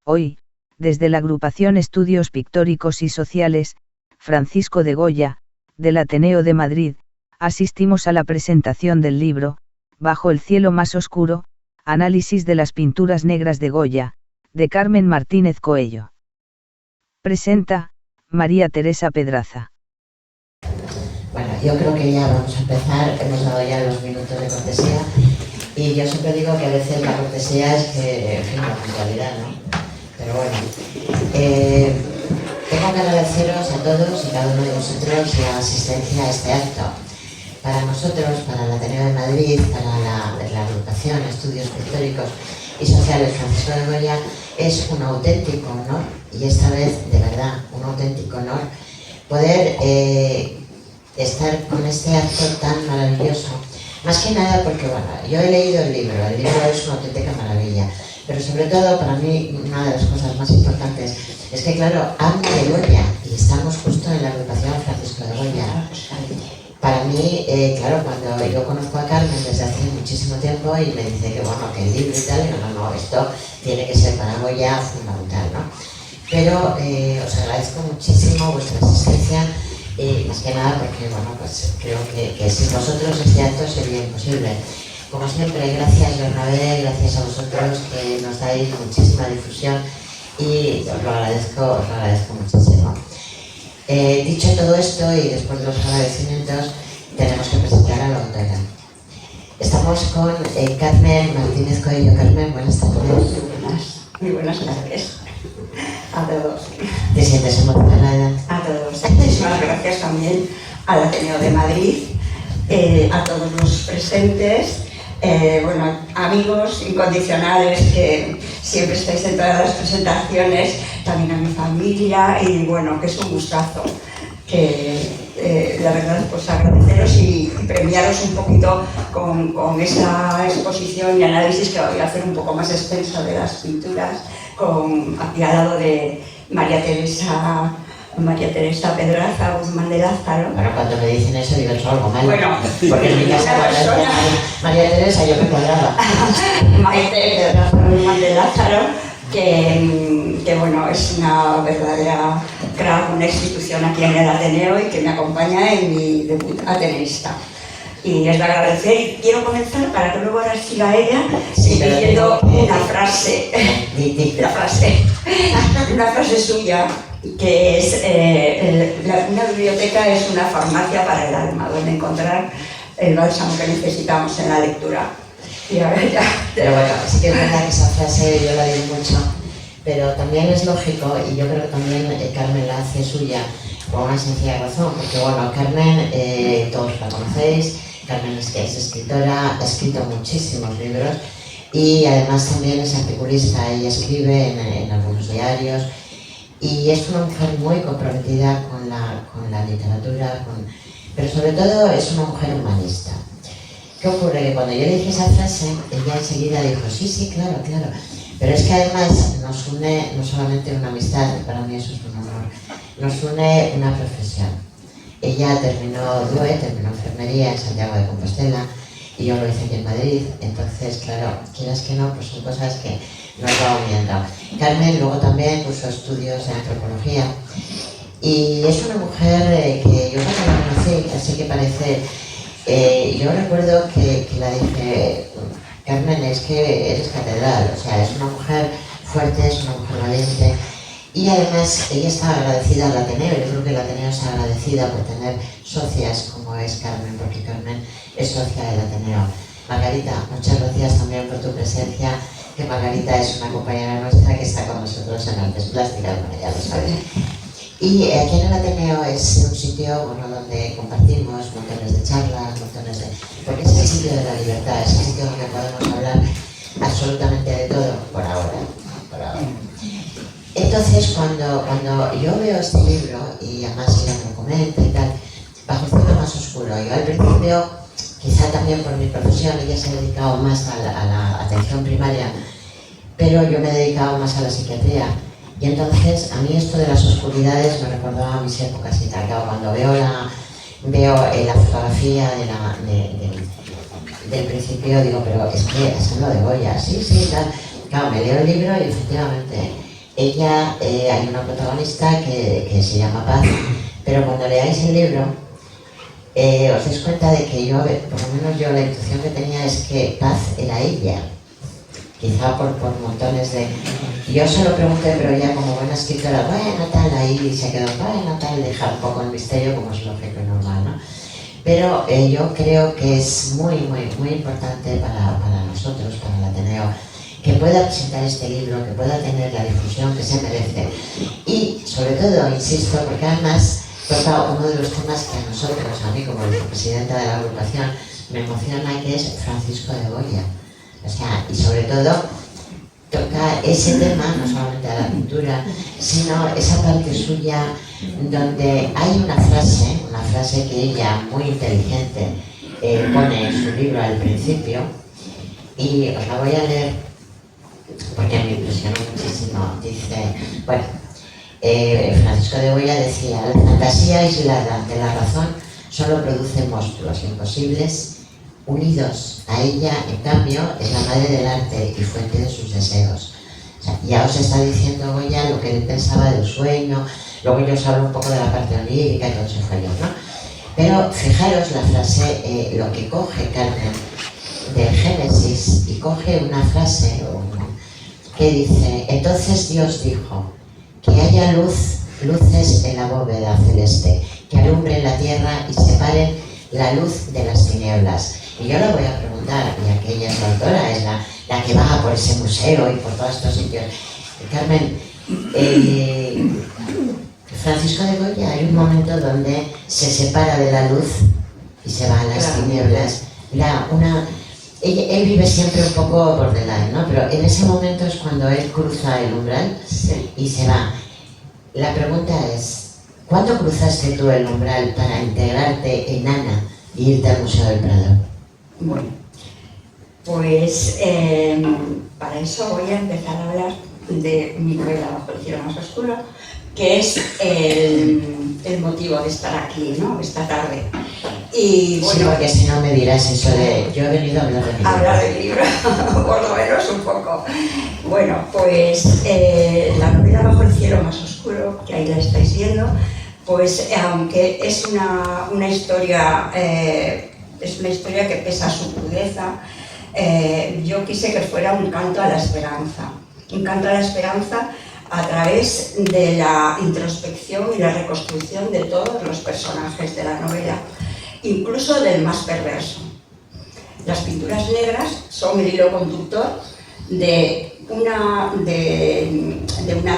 Hoy, desde la agrupación Estudios Pictóricos y Sociales, Francisco de Goya, del Ateneo de Madrid, asistimos a la presentación del libro, Bajo el cielo más oscuro, análisis de las pinturas negras de Goya, de Carmen Martínez Coello. Presenta, María Teresa Pedraza. Bueno, yo creo que ya vamos a empezar, hemos dado ya los minutos de cortesía y yo siempre digo que a veces la cortesía es que, en fin, la puntualidad, ¿no? Pero bueno, tengo que agradeceros a todos y cada uno de vosotros la asistencia a este acto. Para nosotros, para el Ateneo de Madrid, para la agrupación Estudios Pictóricos y Sociales Francisco de Goya, es un auténtico honor, y esta vez, de verdad, un auténtico honor, poder estar con este acto tan maravilloso. Más que nada porque, bueno, yo he leído el libro es una auténtica maravilla, pero sobre todo para mí una de las cosas más importantes es que, claro, habla de Goya y estamos justo en la agrupación Francisco de Goya. Para mí, claro, cuando yo conozco a Carmen desde hace muchísimo tiempo y me dice que, bueno, que el libro y tal, digo, no, esto tiene que ser para Goya fundamental, ¿no? Pero os agradezco muchísimo vuestra asistencia. Más que nada porque, bueno, pues creo que sin vosotros este acto sería imposible. Como siempre, gracias Bernabé, gracias a vosotros que nos dais muchísima difusión y os lo agradezco muchísimo. Dicho todo esto y después de los agradecimientos, tenemos que presentar a la autora. Estamos con Carmen Martínez Coello. Carmen, buenas tardes. Muy buenas tardes a todos. ¿Te sientes emocionada? A todos. Muchísimas gracias también al Ateneo de Madrid, a todos los presentes, bueno, amigos incondicionales que siempre estáis en todas las presentaciones, también a mi familia y bueno, que es un gustazo. La verdad, pues agradeceros y premiaros un poquito con esta exposición y análisis que voy a hacer un poco más extenso de las pinturas, aquí al lado de María Teresa Pedraza Guzmán de Lázaro. Bueno, cuando me dicen eso digo, es algo malo. Bueno, porque en mi casa cuando María Teresa yo me cuadraba. María Teresa Guzmán de Lázaro, que bueno, es una verdadera crack, una institución aquí en el Ateneo y que me acompaña en mi debut ateneísta. Y es de agradecer y quiero comenzar para que luego ahora siga ella diciendo una frase, una frase suya, que es una biblioteca es una farmacia para el alma, donde encontrar el bálsamo que necesitamos en la lectura. Y a ver, ya. Pero bueno, sí que es verdad que esa frase yo la digo mucho, pero también es lógico, y yo creo que también Carmen la hace suya por una sencilla razón, porque bueno, Carmen, todos la conocéis, Carmen es escritora, ha escrito muchísimos libros y además también es articulista y escribe en algunos diarios y es una mujer muy comprometida con la literatura, pero sobre todo es una mujer humanista. ¿Qué ocurre? Que cuando yo le dije esa frase, ella enseguida dijo, sí, claro, pero es que además nos une no solamente una amistad, para mí eso es un honor, nos une una profesión. Ella terminó DUE, terminó enfermería en Santiago de Compostela y yo lo hice aquí en Madrid, entonces claro, quieras que no, pues son cosas que nos va uniendo. Carmen luego también cursó estudios de antropología y es una mujer que yo cuando la conocí, así que parece, yo recuerdo que la dije, Carmen, es que eres catedral, o sea, es una mujer fuerte, es una mujer valiente. Y además ella está agradecida al Ateneo, yo creo que el Ateneo está agradecida por tener socias como es Carmen, porque Carmen es socia del Ateneo. Margarita, muchas gracias también por tu presencia, que Margarita es una compañera nuestra que está con nosotros en Artes Plásticas, bueno, ya lo sabes. Y aquí en el Ateneo es un sitio bueno, donde compartimos montones de charlas, porque es el sitio de la libertad, es el sitio donde podemos hablar absolutamente de todo, por ahora. Entonces, cuando yo veo este libro, y además ella me lo comenta y tal, Bajo el cielo más oscuro, yo al principio, quizá también por mi profesión, ella se ha dedicado más a la atención primaria, pero yo me he dedicado más a la psiquiatría. Y entonces, a mí esto de las oscuridades me recordaba a mis épocas y tal. Claro, cuando veo la fotografía del principio digo, pero es que has hablado de Goya, sí, tal. Claro, me leo el libro y efectivamente ella, hay una protagonista que se llama Paz, pero cuando leáis el libro os dais cuenta de que yo, por lo menos yo, la intuición que tenía es que Paz era ella, quizá por montones de... Yo se lo pregunté, pero ella como buena escritora, bueno, tal, ahí se quedó, bueno, tal, deja un poco el misterio como es lógico y normal, ¿no? Pero yo creo que es muy importante para nosotros, para el Ateneo, que pueda presentar este libro, que pueda tener la difusión que se merece. Y sobre todo, insisto, porque además toca uno de los temas que a nosotros, a mí como vicepresidenta de la agrupación, me emociona, que es Francisco de Goya. O sea, y sobre todo toca ese tema, no solamente a la pintura, sino esa parte suya donde hay una frase que ella, muy inteligente, pone en su libro al principio, y os la voy a leer porque me impresionó muchísimo. Dice, bueno, Francisco de Goya decía: la fantasía aislada de la razón solo produce monstruos imposibles. Unidos a ella, en cambio, es la madre del arte y fuente de sus deseos. O sea, ya os está diciendo Goya lo que él pensaba del sueño, luego yo os hablo un poco de la parte onírica y todo ese follón, ¿no? Pero fijaros la frase, lo que coge Carmen del Génesis, y coge una frase que dice: entonces Dios dijo, que haya luces en la bóveda celeste, que alumbren la tierra y separen la luz de las tinieblas. Y yo le voy a preguntar, ya que ella es la autora, es la que va por ese museo y por todos estos sitios. Carmen, Francisco de Goya, hay un momento donde se separa de la luz y se va a las tinieblas. Él vive siempre un poco por delante, ¿no? Pero en ese momento es cuando él cruza el umbral y se va. La pregunta es, ¿cuándo cruzaste tú el umbral para integrarte en Ana y irte al Museo del Prado? Bueno, pues para eso voy a empezar a hablar de mi novela Bajo el cielo más oscuro, que es el motivo de estar aquí, ¿no?, esta tarde. Y bueno, sí, porque si no me dirás eso de yo he venido a hablar de mi libro. Hablar del libro, por lo menos un poco. Bueno, pues la novela Bajo el cielo más oscuro, que ahí la estáis viendo, pues aunque es una historia... es una historia que pesa su crudeza, yo quise que fuera un canto a la esperanza. Un canto a la esperanza a través de la introspección y la reconstrucción de todos los personajes de la novela, incluso del más perverso. Las pinturas negras son el hilo conductor de una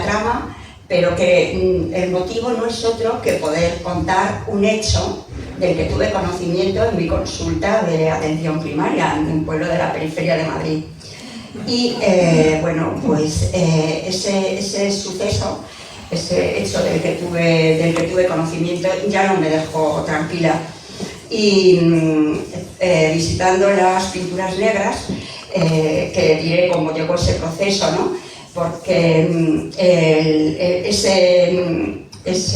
trama, pero que el motivo no es otro que poder contar un hecho del que tuve conocimiento en mi consulta de atención primaria en un pueblo de la periferia de Madrid. Y bueno, pues ese suceso, ese hecho del que tuve conocimiento, ya no me dejó tranquila. Y visitando las pinturas negras, que diré cómo llegó ese proceso, ¿no? Porque ese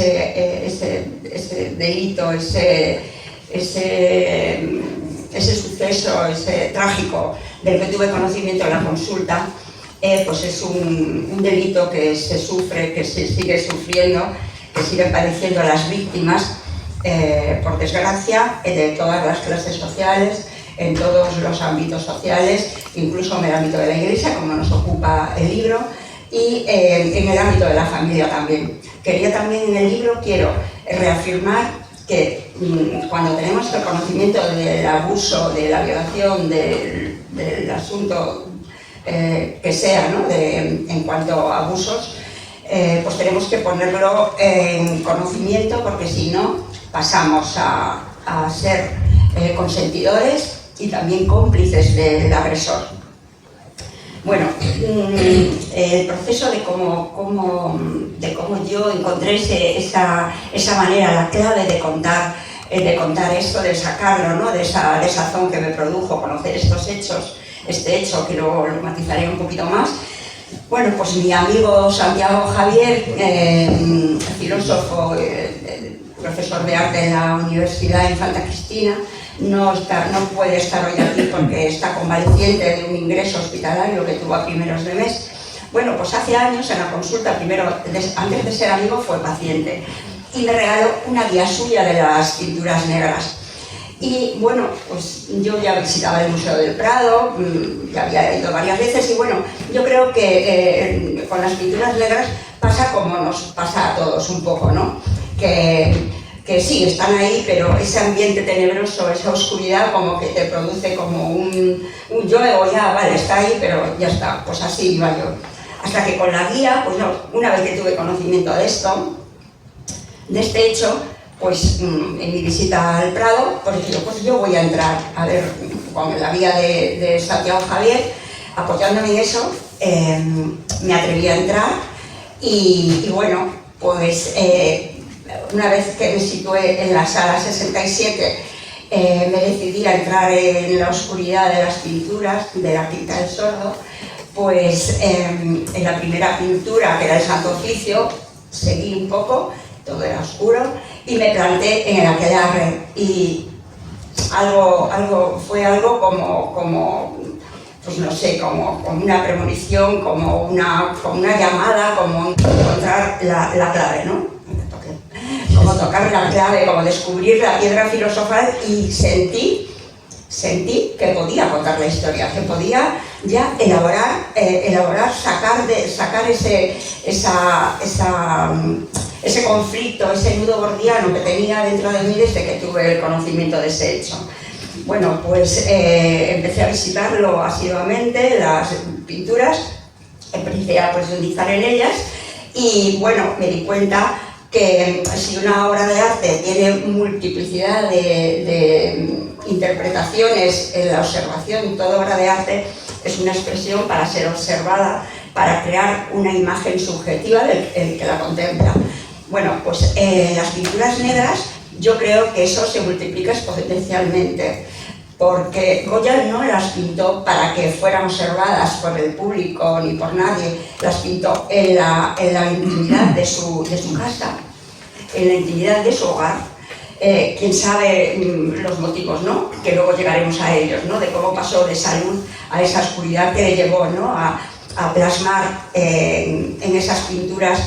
delito, ese suceso, ese trágico del que tuve conocimiento en la consulta, pues es un delito que se sufre, que se sigue sufriendo, que siguen padeciendo las víctimas, por desgracia, de todas las clases sociales, en todos los ámbitos sociales, incluso en el ámbito de la Iglesia, como nos ocupa el libro, y en el ámbito de la familia también. Quería también en el libro, quiero reafirmar que cuando tenemos el conocimiento del abuso, de la violación, del asunto que sea, ¿no?, en cuanto a abusos, pues tenemos que ponerlo en conocimiento, porque si no pasamos a ser consentidores y también cómplices del agresor. Bueno, el proceso de cómo yo encontré esa manera, la clave de contar esto, de sacarlo, ¿no?, de esa desazón que me produjo conocer estos hechos, este hecho que lo matizaré un poquito más. Bueno, pues mi amigo Santiago Javier, filósofo, profesor de arte en la Universidad Infanta Cristina, no puede estar hoy aquí porque está convaleciente de un ingreso hospitalario que tuvo a primeros de mes. Bueno, pues hace años en la consulta, primero, antes de ser amigo, fue paciente y me regaló una guía suya de las pinturas negras. Y bueno, pues yo ya visitaba el Museo del Prado, ya había ido varias veces y bueno, yo creo que con las pinturas negras pasa como nos pasa a todos un poco, ¿no? Que sí, están ahí, pero ese ambiente tenebroso, esa oscuridad como que te produce como un yo me voy, vale, está ahí, pero ya está, pues así iba yo. Hasta que con la guía, pues no, una vez que tuve conocimiento de esto, de este hecho, pues en mi visita al Prado, pues dije, pues yo voy a entrar, a ver, con la guía de Santiago Javier, apoyándome en eso, me atreví a entrar y bueno, pues una vez que me situé en la sala 67, me decidí a entrar en la oscuridad de las pinturas de la Quinta del Sordo, pues en la primera pintura, que era el Santo Oficio, seguí un poco, todo era oscuro, y me planté en el aquelarre, y fue algo como pues no sé, como una premonición, como una llamada, como encontrar la clave, ¿no? Como tocar la clave, como descubrir la piedra filosofal, y sentí que podía contar la historia, que podía ya elaborar, sacar ese conflicto, ese nudo gordiano que tenía dentro de mí desde que tuve el conocimiento de ese hecho. Bueno, pues empecé a visitarlo asiduamente, las pinturas, empecé a profundizar en ellas y bueno, me di cuenta que si una obra de arte tiene multiplicidad de interpretaciones en la observación, toda obra de arte es una expresión para ser observada, para crear una imagen subjetiva del que la contempla. Bueno, pues las pinturas negras yo creo que eso se multiplica exponencialmente, porque Goya no las pintó para que fueran observadas por el público ni por nadie, las pintó en la intimidad de su casa, en la intimidad de su hogar. Quién sabe los motivos, ¿no? Que luego llegaremos a ellos, ¿no? De cómo pasó de esa luz a esa oscuridad que le llevó, ¿no? a plasmar en esas pinturas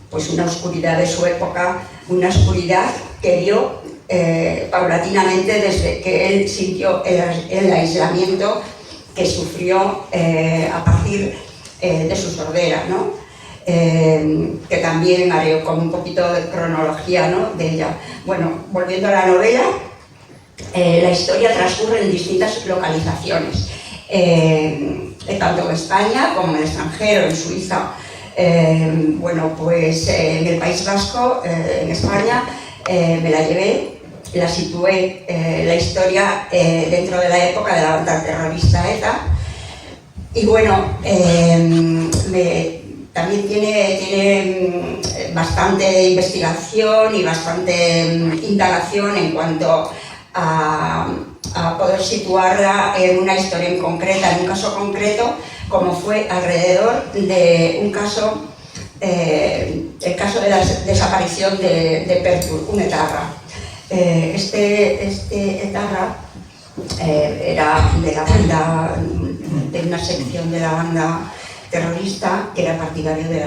pues una oscuridad de su época, una oscuridad que dio paulatinamente desde que él sintió el aislamiento que sufrió a partir de su sordera, ¿no? Que también haré como un poquito de cronología, ¿no? De ella. Bueno, volviendo a la novela, la historia transcurre en distintas localizaciones, tanto en España como en el extranjero, en Suiza. Bueno, pues en el País Vasco, en España, me la llevé, la situé, la historia dentro de la época de la banda terrorista ETA. Y bueno, también tiene bastante investigación y bastante indagación en cuanto a poder situarla en una historia en concreta, en un caso concreto, como fue alrededor de un caso, el caso de la desaparición de Pertur, un etarra. Este etarra era de la banda, de una sección de la banda terrorista que era partidario de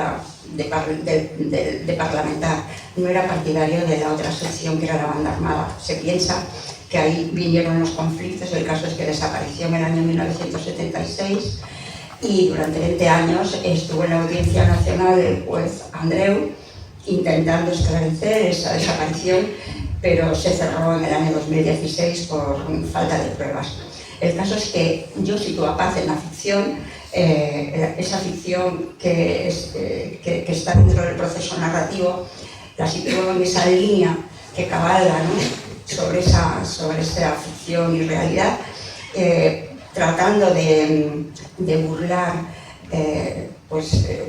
parlamentar, no era partidario de la otra sección que era la banda armada. Se piensa que ahí vinieron los conflictos, el caso es que desapareció en el año 1976 y durante 20 años estuvo en la Audiencia Nacional el juez Andreu intentando esclarecer esa desaparición, pero se cerró en el año 2016 por falta de pruebas. El caso es que yo sitúo a Paz en la ficción, esa ficción que está dentro del proceso narrativo, la sitúo en esa línea que cabalga, ¿no? sobre esa ficción y realidad, tratando de burlar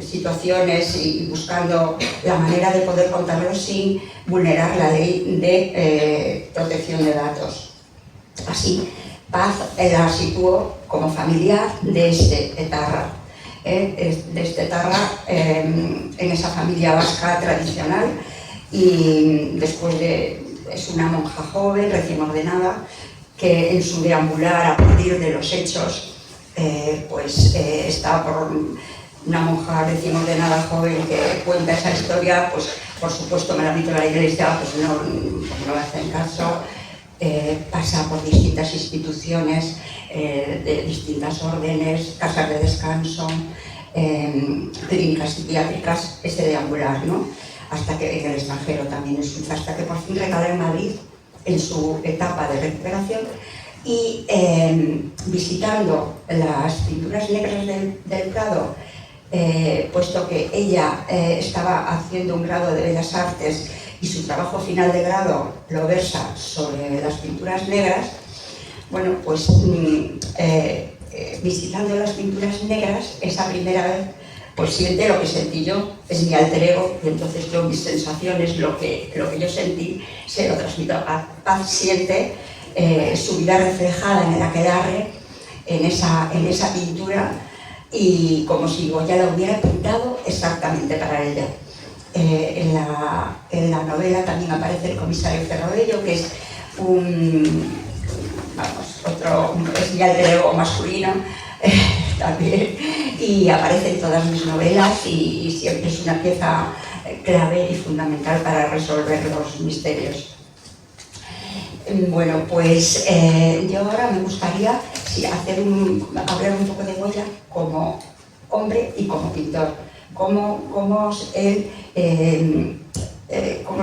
situaciones y buscando la manera de poder contarlo sin vulnerar la ley de protección de datos. Así, Paz la situó como familiar de este etarra, en esa familia vasca tradicional, y después es una monja joven, recién ordenada, que en su deambular a partir de los hechos, está por una monja recién ordenada joven que cuenta esa historia, pues por supuesto me la admito la iglesia, pues no le hacen caso. Pasa por distintas instituciones, de distintas órdenes, casas de descanso, clínicas psiquiátricas, ese deambular, ¿no? Hasta que en el extranjero también hasta que por fin recala en Madrid en su etapa de recuperación y visitando las pinturas negras del Prado, puesto que ella estaba haciendo un grado de Bellas Artes y su trabajo final de grado lo versa sobre las pinturas negras, bueno, pues visitando las pinturas negras, esa primera vez, pues siente lo que sentí yo, es mi alter ego, y entonces yo mis sensaciones, lo que yo sentí, se lo transmito a Paz. Siente su vida reflejada en el aquelarre, en esa pintura, y como si Goya la hubiera pintado exactamente para ella. En la novela también aparece el comisario Ferrodello, que es es mi alter ego masculino también, y aparece en todas mis novelas y siempre es una pieza clave y fundamental para resolver los misterios. Bueno, pues yo ahora me gustaría hablar un poco de Goya como hombre y como pintor. Cómo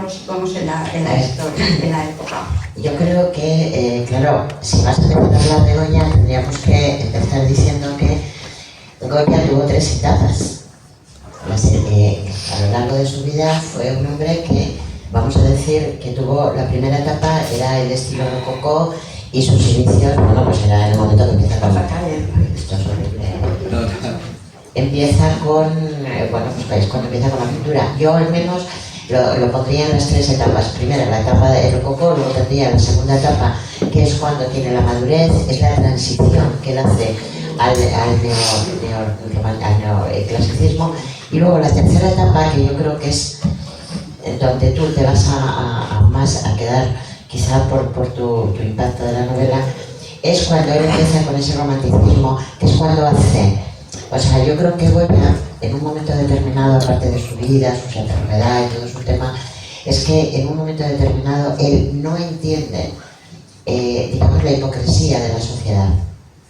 lo situamos en la historia, en la época. Yo creo que, claro, si vas a empezar a hablar de Goya, tendríamos que empezar diciendo que Goya tuvo 3 etapas. A lo largo de su vida fue un hombre que, vamos a decir, que tuvo la primera etapa, era el estilo rococó, y sus inicios, bueno, pues era en el momento que empieza con... Esto es horrible. Empieza con, bueno, pues cuando empieza con la pintura. Yo al menos lo pondría en las 3 etapas. Primero la etapa del rococó, luego tendría la segunda etapa, que es cuando tiene la madurez, es la transición que él hace al neoclasicismo, y luego la tercera etapa, que yo creo que es donde tú te vas más a quedar, quizá por tu impacto de la novela, es cuando él empieza con ese romanticismo, que es cuando hace... O sea, yo creo que Goya, en un momento determinado, aparte de su vida, su enfermedad y todo su tema, es que en un momento determinado él no entiende, digamos, la hipocresía de la sociedad.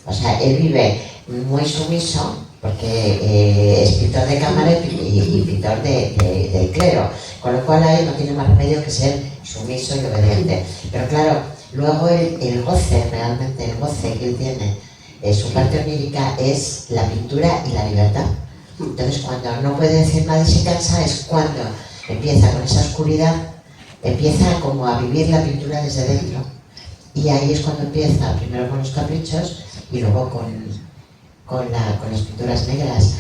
O sea, él vive muy sumiso, porque es pintor de cámara y pintor del clero, con lo cual ahí no tiene más remedio que ser sumiso y obediente. Pero claro, luego el goce, realmente el goce que él tiene, su parte onírica, es la pintura y la libertad. Entonces, cuando no puede decir nada y se cansa, es cuando empieza con esa oscuridad, empieza como a vivir la pintura desde dentro. Y ahí es cuando empieza, primero con los caprichos y luego con las pinturas negras.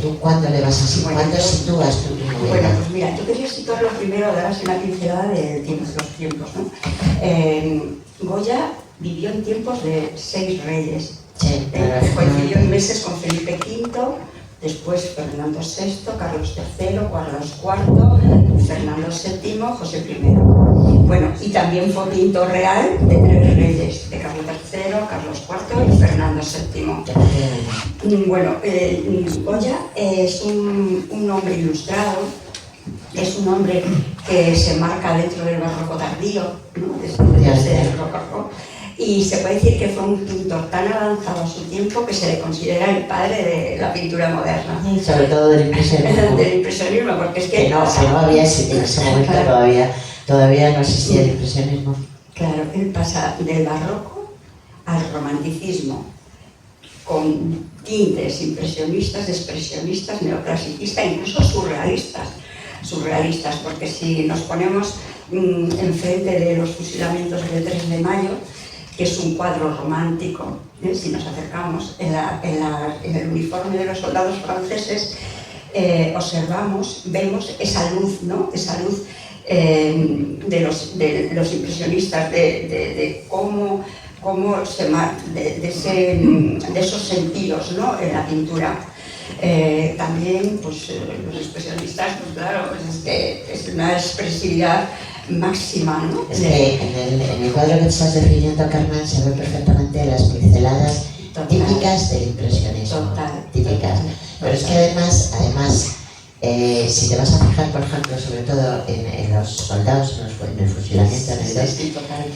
¿Tú cuándo le vas a situar? ¿Cuándo sitúas tú tu novela? Bueno, pues mira, yo quería situarlo primero, dar así una pincelada de los tiempos, ¿no? Goya vivió en tiempos de 6 reyes. Sí, coincidió en meses con Felipe V, después Fernando VI, Carlos III, Carlos IV, Fernando VII, José I. Bueno, y también fue pintor real de 3 reyes, de Carlos III, Carlos IV y Fernando VII. Bueno, Goya es un hombre ilustrado, es un hombre que se marca dentro del barroco tardío, ¿no? Desde el rococó. Y se puede decir que fue un pintor tan avanzado a su tiempo que se le considera el padre de la pintura moderna. Y sobre todo del impresionismo. Del impresionismo, porque es que... no había, en ese momento todavía no existía el impresionismo. Claro, él pasa del barroco al romanticismo, con tintes impresionistas, expresionistas, neoclasicistas, incluso surrealistas, porque si nos ponemos enfrente de los fusilamientos del 3 de mayo, que es un cuadro romántico, si nos acercamos en el uniforme de los soldados franceses, vemos esa luz, ¿no? Esa luz de los impresionistas, de cómo de esos sentidos, ¿no? En la pintura. También pues, los expresionistas, pues claro, es una expresividad máxima, ¿no? Es que en el cuadro que estás definiendo, Carmen, se ven perfectamente las pinceladas típicas del impresionismo. Típicas. Pero es que además si te vas a fijar, por ejemplo, sobre todo en los soldados, en el fusilamiento, en el 2,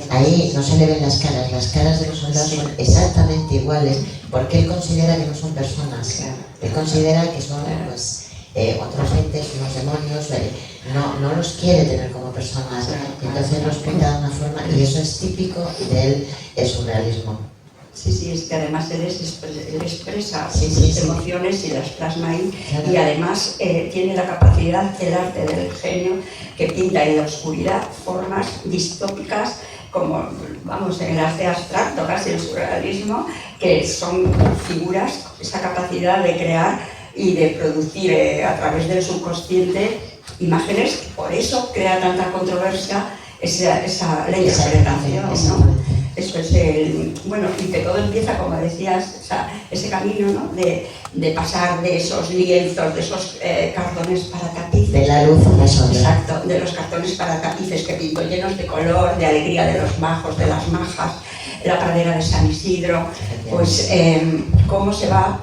ahí no se le ven las caras de los soldados son exactamente iguales, porque él considera que no son personas, él considera que son pues, otros entes, unos demonios, no los quiere tener como personas, entonces los pinta de una forma, y eso es típico del surrealismo. Sí, es que además él expresa sus emociones y las plasma ahí, y además tiene la capacidad, el arte del genio, que pinta en la oscuridad formas distópicas, como, vamos, en el arte abstracto, casi el surrealismo, que son figuras, esa capacidad de crear y de producir a través del subconsciente imágenes, por eso crea tanta controversia la interpretación, ¿no? Eso es bueno, y que todo empieza, como decías, ese camino, ¿no? de pasar de esos lienzos, de esos cartones para tapices. De la luz a la sombra. Exacto, de los cartones para tapices que pinto, llenos de color, de alegría de los majos, de las majas, la pradera de San Isidro, pues cómo se va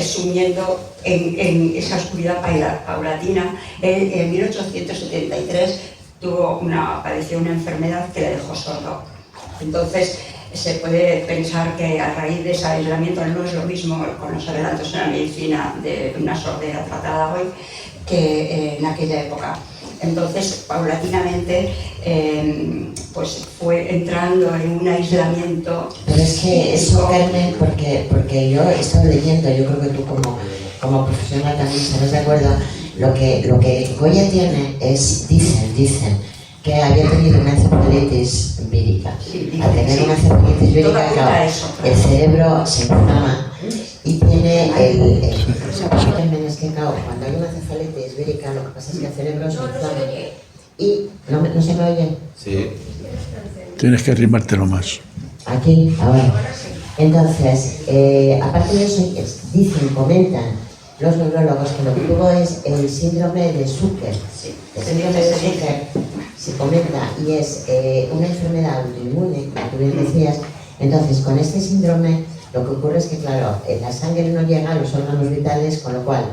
sumiendo en esa oscuridad paulatina. Él, en 1873 padeció una enfermedad que le dejó sordo. Entonces se puede pensar que a raíz de ese aislamiento no es lo mismo con los adelantos en la medicina de una sordera tratada hoy que en aquella época. Entonces, paulatinamente, pues fue entrando en un aislamiento. Pero es que eso, Carmen, porque yo he estado leyendo, yo creo que tú como profesional también estarás de acuerdo, lo que Goya tiene es, dicen, que había tenido una encefalitis vírica. Al tener una encefalitis vírica, claro, el cerebro se inflama y tiene es que, claro, cuando hay una encefalitis vírica, lo que pasa es que el cerebro se inflama. Y no se me oye. Sí. Tienes que arrimártelo más. Aquí, ahora. Entonces, aparte de eso, comentan los neurólogos que lo que tuvo es el síndrome de Zucker. El síndrome de Zucker se comenta y es una enfermedad autoinmune, como tú bien decías. Entonces, con este síndrome, lo que ocurre es que, claro, la sangre no llega a los órganos vitales, con lo cual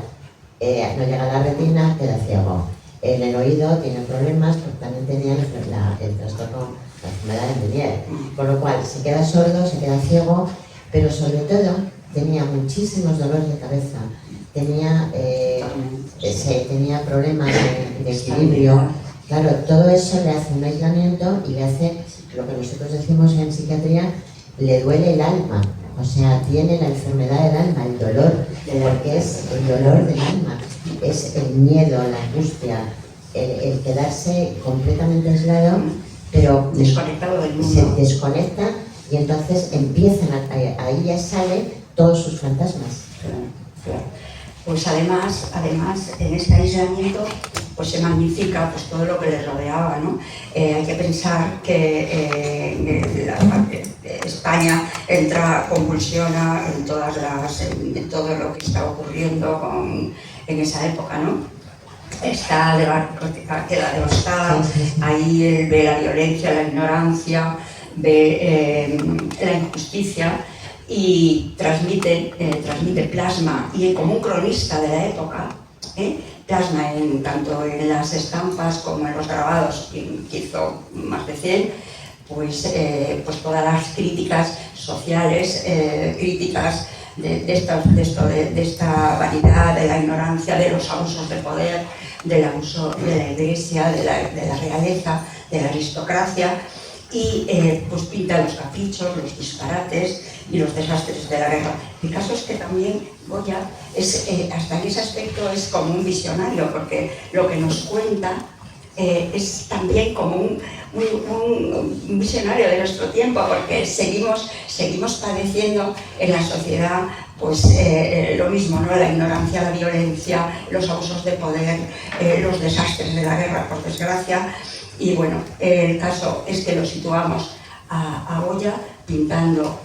no llega a la retina, queda ciego. En el oído tiene problemas, porque también tenía el trastorno, la enfermedad de Meniere. Con lo cual, se queda sordo, se queda ciego, pero sobre todo tenía muchísimos dolores de cabeza. Tenía problemas de equilibrio. Claro, todo eso le hace un aislamiento y le hace lo que nosotros decimos en psiquiatría, le duele el alma. O sea, tiene la enfermedad del alma, el dolor, porque es el dolor del alma, es el miedo, la angustia, el quedarse completamente aislado, pero desconectado del mundo. Se desconecta y entonces empiezan ahí ya salen todos sus fantasmas. Claro. Pues además, en ese aislamiento pues se magnifica pues, todo lo que le rodeaba, ¿no? Hay que pensar que España convulsiona en todo lo que está ocurriendo en esa época, ¿no? Queda devastada, ahí él ve la violencia, la ignorancia, ve la injusticia, y transmite, plasma, y como un cronista de la época, plasma tanto en las estampas como en los grabados, que hizo más de 100, pues todas las críticas sociales, críticas de esta vanidad, de la ignorancia, de los abusos de poder, del abuso de la iglesia, de la realeza, de la aristocracia, y pues pinta los caprichos, los disparates y los desastres de la guerra. El caso es que también Goya hasta en ese aspecto es como un visionario, porque lo que nos cuenta es también como un visionario de nuestro tiempo, porque seguimos padeciendo en la sociedad pues lo mismo, ¿no? La ignorancia, la violencia, los abusos de poder, los desastres de la guerra, por desgracia. Y bueno, el caso es que lo situamos a Goya pintando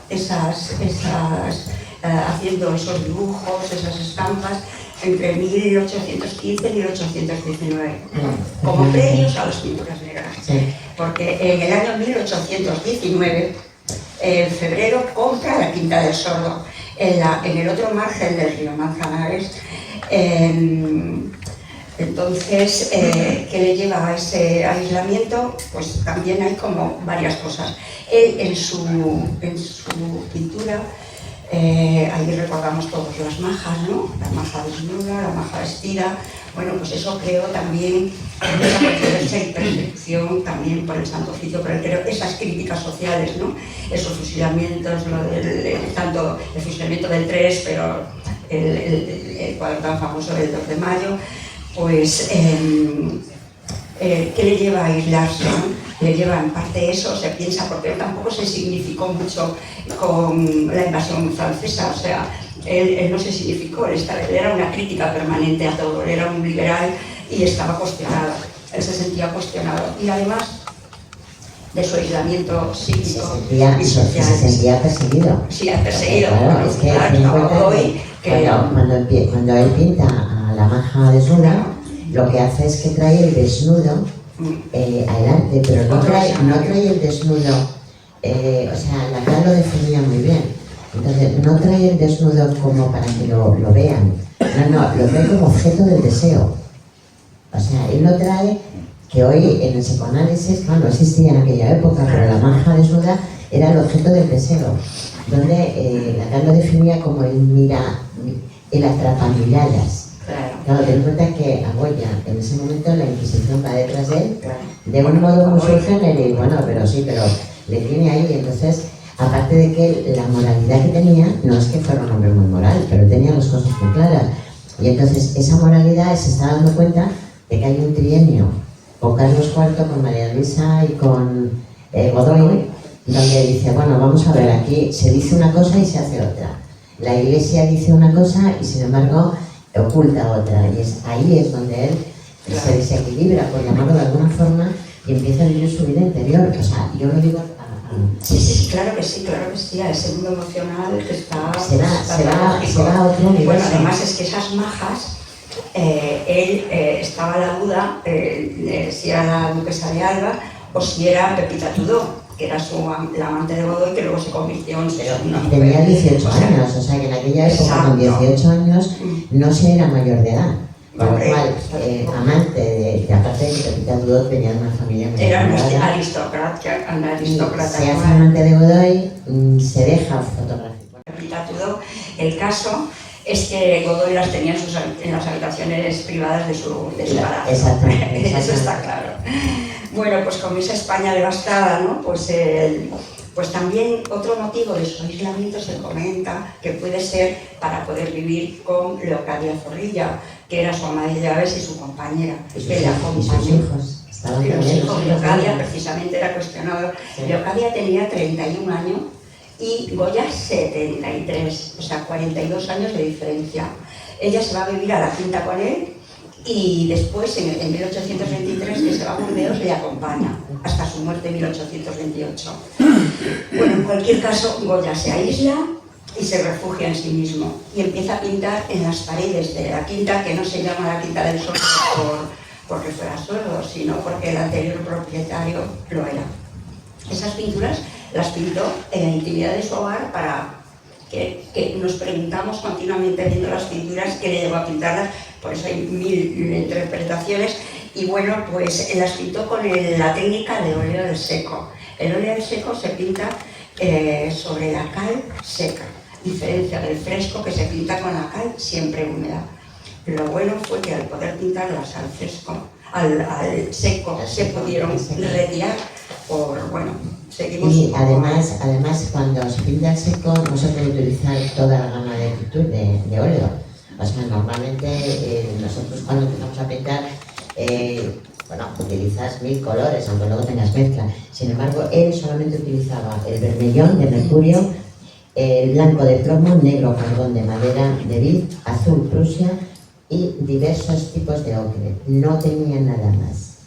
haciendo esos dibujos, esas estampas, entre 1815 y 1819, como previos a las pinturas negras. Porque en el año 1819, en febrero, compra la Quinta del Sordo, en el otro margen del río Manzanares. Entonces, ¿qué le lleva a ese aislamiento? Pues también hay como varias cosas. Él, en su pintura, ahí recordamos todos las majas, ¿no? La maja desnuda, la maja vestida. Bueno, pues eso creó también esa controversia y persecución también por el Santo Oficio, pero creo esas críticas sociales, ¿no? Esos fusilamientos, tanto el fusilamiento del 3, pero el cuadro tan famoso del 2 de mayo, pues, ¿qué le lleva a aislarse, ¿no? Le lleva en parte eso, se piensa, porque él tampoco se significó mucho con la invasión francesa, o sea, él no se significó, él era una crítica permanente a todo, él era un liberal y estaba cuestionado, él se sentía cuestionado, y además de su aislamiento psíquico y social. Se sentía perseguido. Sí, perseguido. Claro, Bueno, es que claro, ten en cuenta hoy que cuando él pinta a la maja desnuda, lo que hace es que trae el desnudo adelante, pero no trae el desnudo, o sea, Lacan lo definía muy bien. Entonces, no trae el desnudo como para que lo vean, no, lo trae como objeto del deseo. O sea, él lo trae, que hoy en el psicoanálisis, no existía en aquella época, pero la maja desnuda era el objeto del deseo, donde Lacan lo definía como el atrapamiradas. Claro, ten en cuenta que a Goya, en ese momento, la Inquisición va detrás de él, de un modo muy surgente, y bueno, pero le tiene ahí. Entonces, aparte de que la moralidad que tenía, no es que fuera un hombre muy moral, pero tenía las cosas muy claras. Y entonces, esa moralidad se está dando cuenta de que hay un trienio con Carlos IV, con María Luisa y con Godoy, donde dice, bueno, vamos a ver, aquí se dice una cosa y se hace otra. La Iglesia dice una cosa y, sin embargo, oculta otra, y ahí es donde él se desequilibra, por llamarlo de alguna forma, y empieza a vivir su vida interior. O sea, yo lo digo Sí, claro que sí, a ese mundo emocional que está... Se va a otro universo. Bueno, además es que esas majas, él estaba a la duda si era la duquesa de Alba o si era Pepita Tudó, que era la amante de Godoy, que luego se convirtió en su mujer. Tenía 18 años, o sea que en aquella época, con 18 años, no se era mayor de edad. Con lo cual, amante de, aparte de que Pepita Tudó tenía una familia muy era acomodada. una aristócrata. Se hace amante de Godoy, se deja fotografiar. Pepita Tudó, el caso es que Godoy las tenía en las habitaciones privadas de su palacio. Exactamente. Eso está claro. Bueno, pues con esa España devastada, ¿no? Pues también otro motivo de su aislamiento se comenta que puede ser para poder vivir con Leocadia Zorrilla, que era su ama de llaves y su compañera. Y sus hijos. Y los hijos. Leocadia precisamente era cuestionado. Sí. Leocadia tenía 31 años y Goya 73, o sea, 42 años de diferencia. Ella se va a vivir a la Quinta con él y después, en 1823, que se va a Burdeos, le acompaña hasta su muerte en 1828. Bueno, en cualquier caso, Goya se aísla y se refugia en sí mismo y empieza a pintar en las paredes de la Quinta, que no se llama la Quinta del Sordo porque fuera sordo, sino porque el anterior propietario lo era. Esas pinturas las pintó en la intimidad de su hogar para que nos preguntamos continuamente viendo las pinturas qué le llevó a pintarlas, por eso hay 1000 interpretaciones, y bueno, pues las pintó con la técnica de óleo del seco. El óleo del seco se pinta sobre la cal seca, diferencia del fresco que se pinta con la cal siempre húmeda. Lo bueno fue que al poder pintarlas al fresco, al seco, se pudieron retirar por, bueno, seguimos... Y además, cuando se pinta al seco no se puede utilizar toda la gama de pintura de óleo. O sea, normalmente nosotros cuando empezamos a pintar, utilizas 1000 colores, aunque luego tengas mezcla. Sin embargo, él solamente utilizaba el vermellón de mercurio, el blanco de plomo, negro carbón de madera de vid, azul prusia y diversos tipos de ocre. No tenía nada más.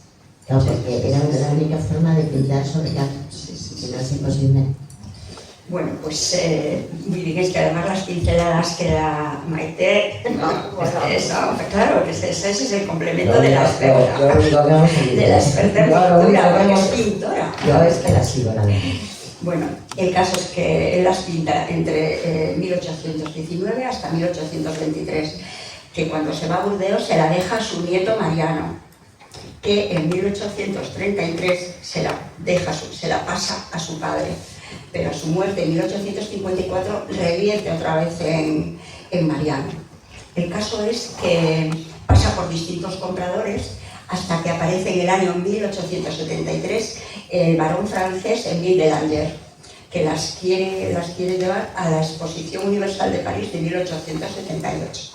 Claro, porque era la única forma de pintar sobre capa. Si no es imposible. Bueno, pues muy bien, es que además las pinceladas que la Maite, eso, claro, que ese es el complemento de la experta, de la experta en pintura, porque es pintora. Yo es que la sigo, la verdad. Bueno, el caso es que él las pinta entre 1819 hasta 1823, que cuando se va a Burdeos se la deja a su nieto Mariano, que en 1833 se la pasa a su padre, pero a su muerte en 1854 revierte otra vez en Mariano. El caso es que pasa por distintos compradores hasta que aparece en el año 1873 el barón francés Émile Delanger, que las quiere llevar a la Exposición Universal de París de 1878.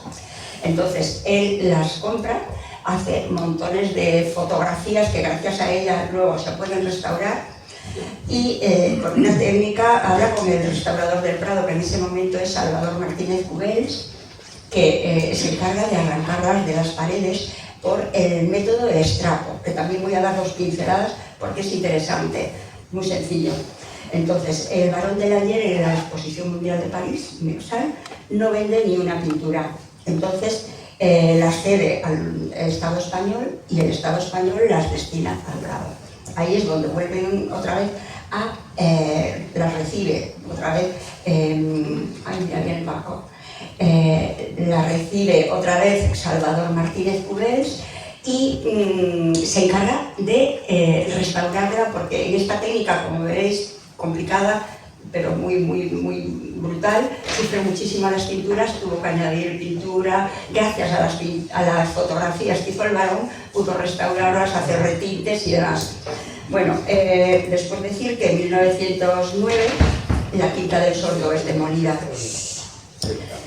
Entonces él las compra, hace montones de fotografías que gracias a ella luego se pueden restaurar y con una técnica habla con el restaurador del Prado, que en ese momento es Salvador Martínez Cubells, que se encarga de arrancarlas de las paredes por el método de estrapo, que también voy a dar dos pinceladas porque es interesante, muy sencillo. Entonces, el barón de Delanger en la Exposición Mundial de París, Universal, no vende ni una pintura. Entonces, las cede al Estado español y el Estado español las destina al Prado. Ahí es donde vuelven otra vez a... las recibe otra vez... ay, mira bien el Paco. La recibe otra vez Salvador Martínez Cubells y se encarga de restaurarla, porque en esta técnica, como veréis, complicada, pero muy brutal, sufre muchísimo las pinturas, tuvo que añadir pintura, gracias a las fotografías que hizo el varón, pudo restaurarlas, hacer retintes y demás. Bueno, después decir que en 1909 la Quinta del Sordo es demolida.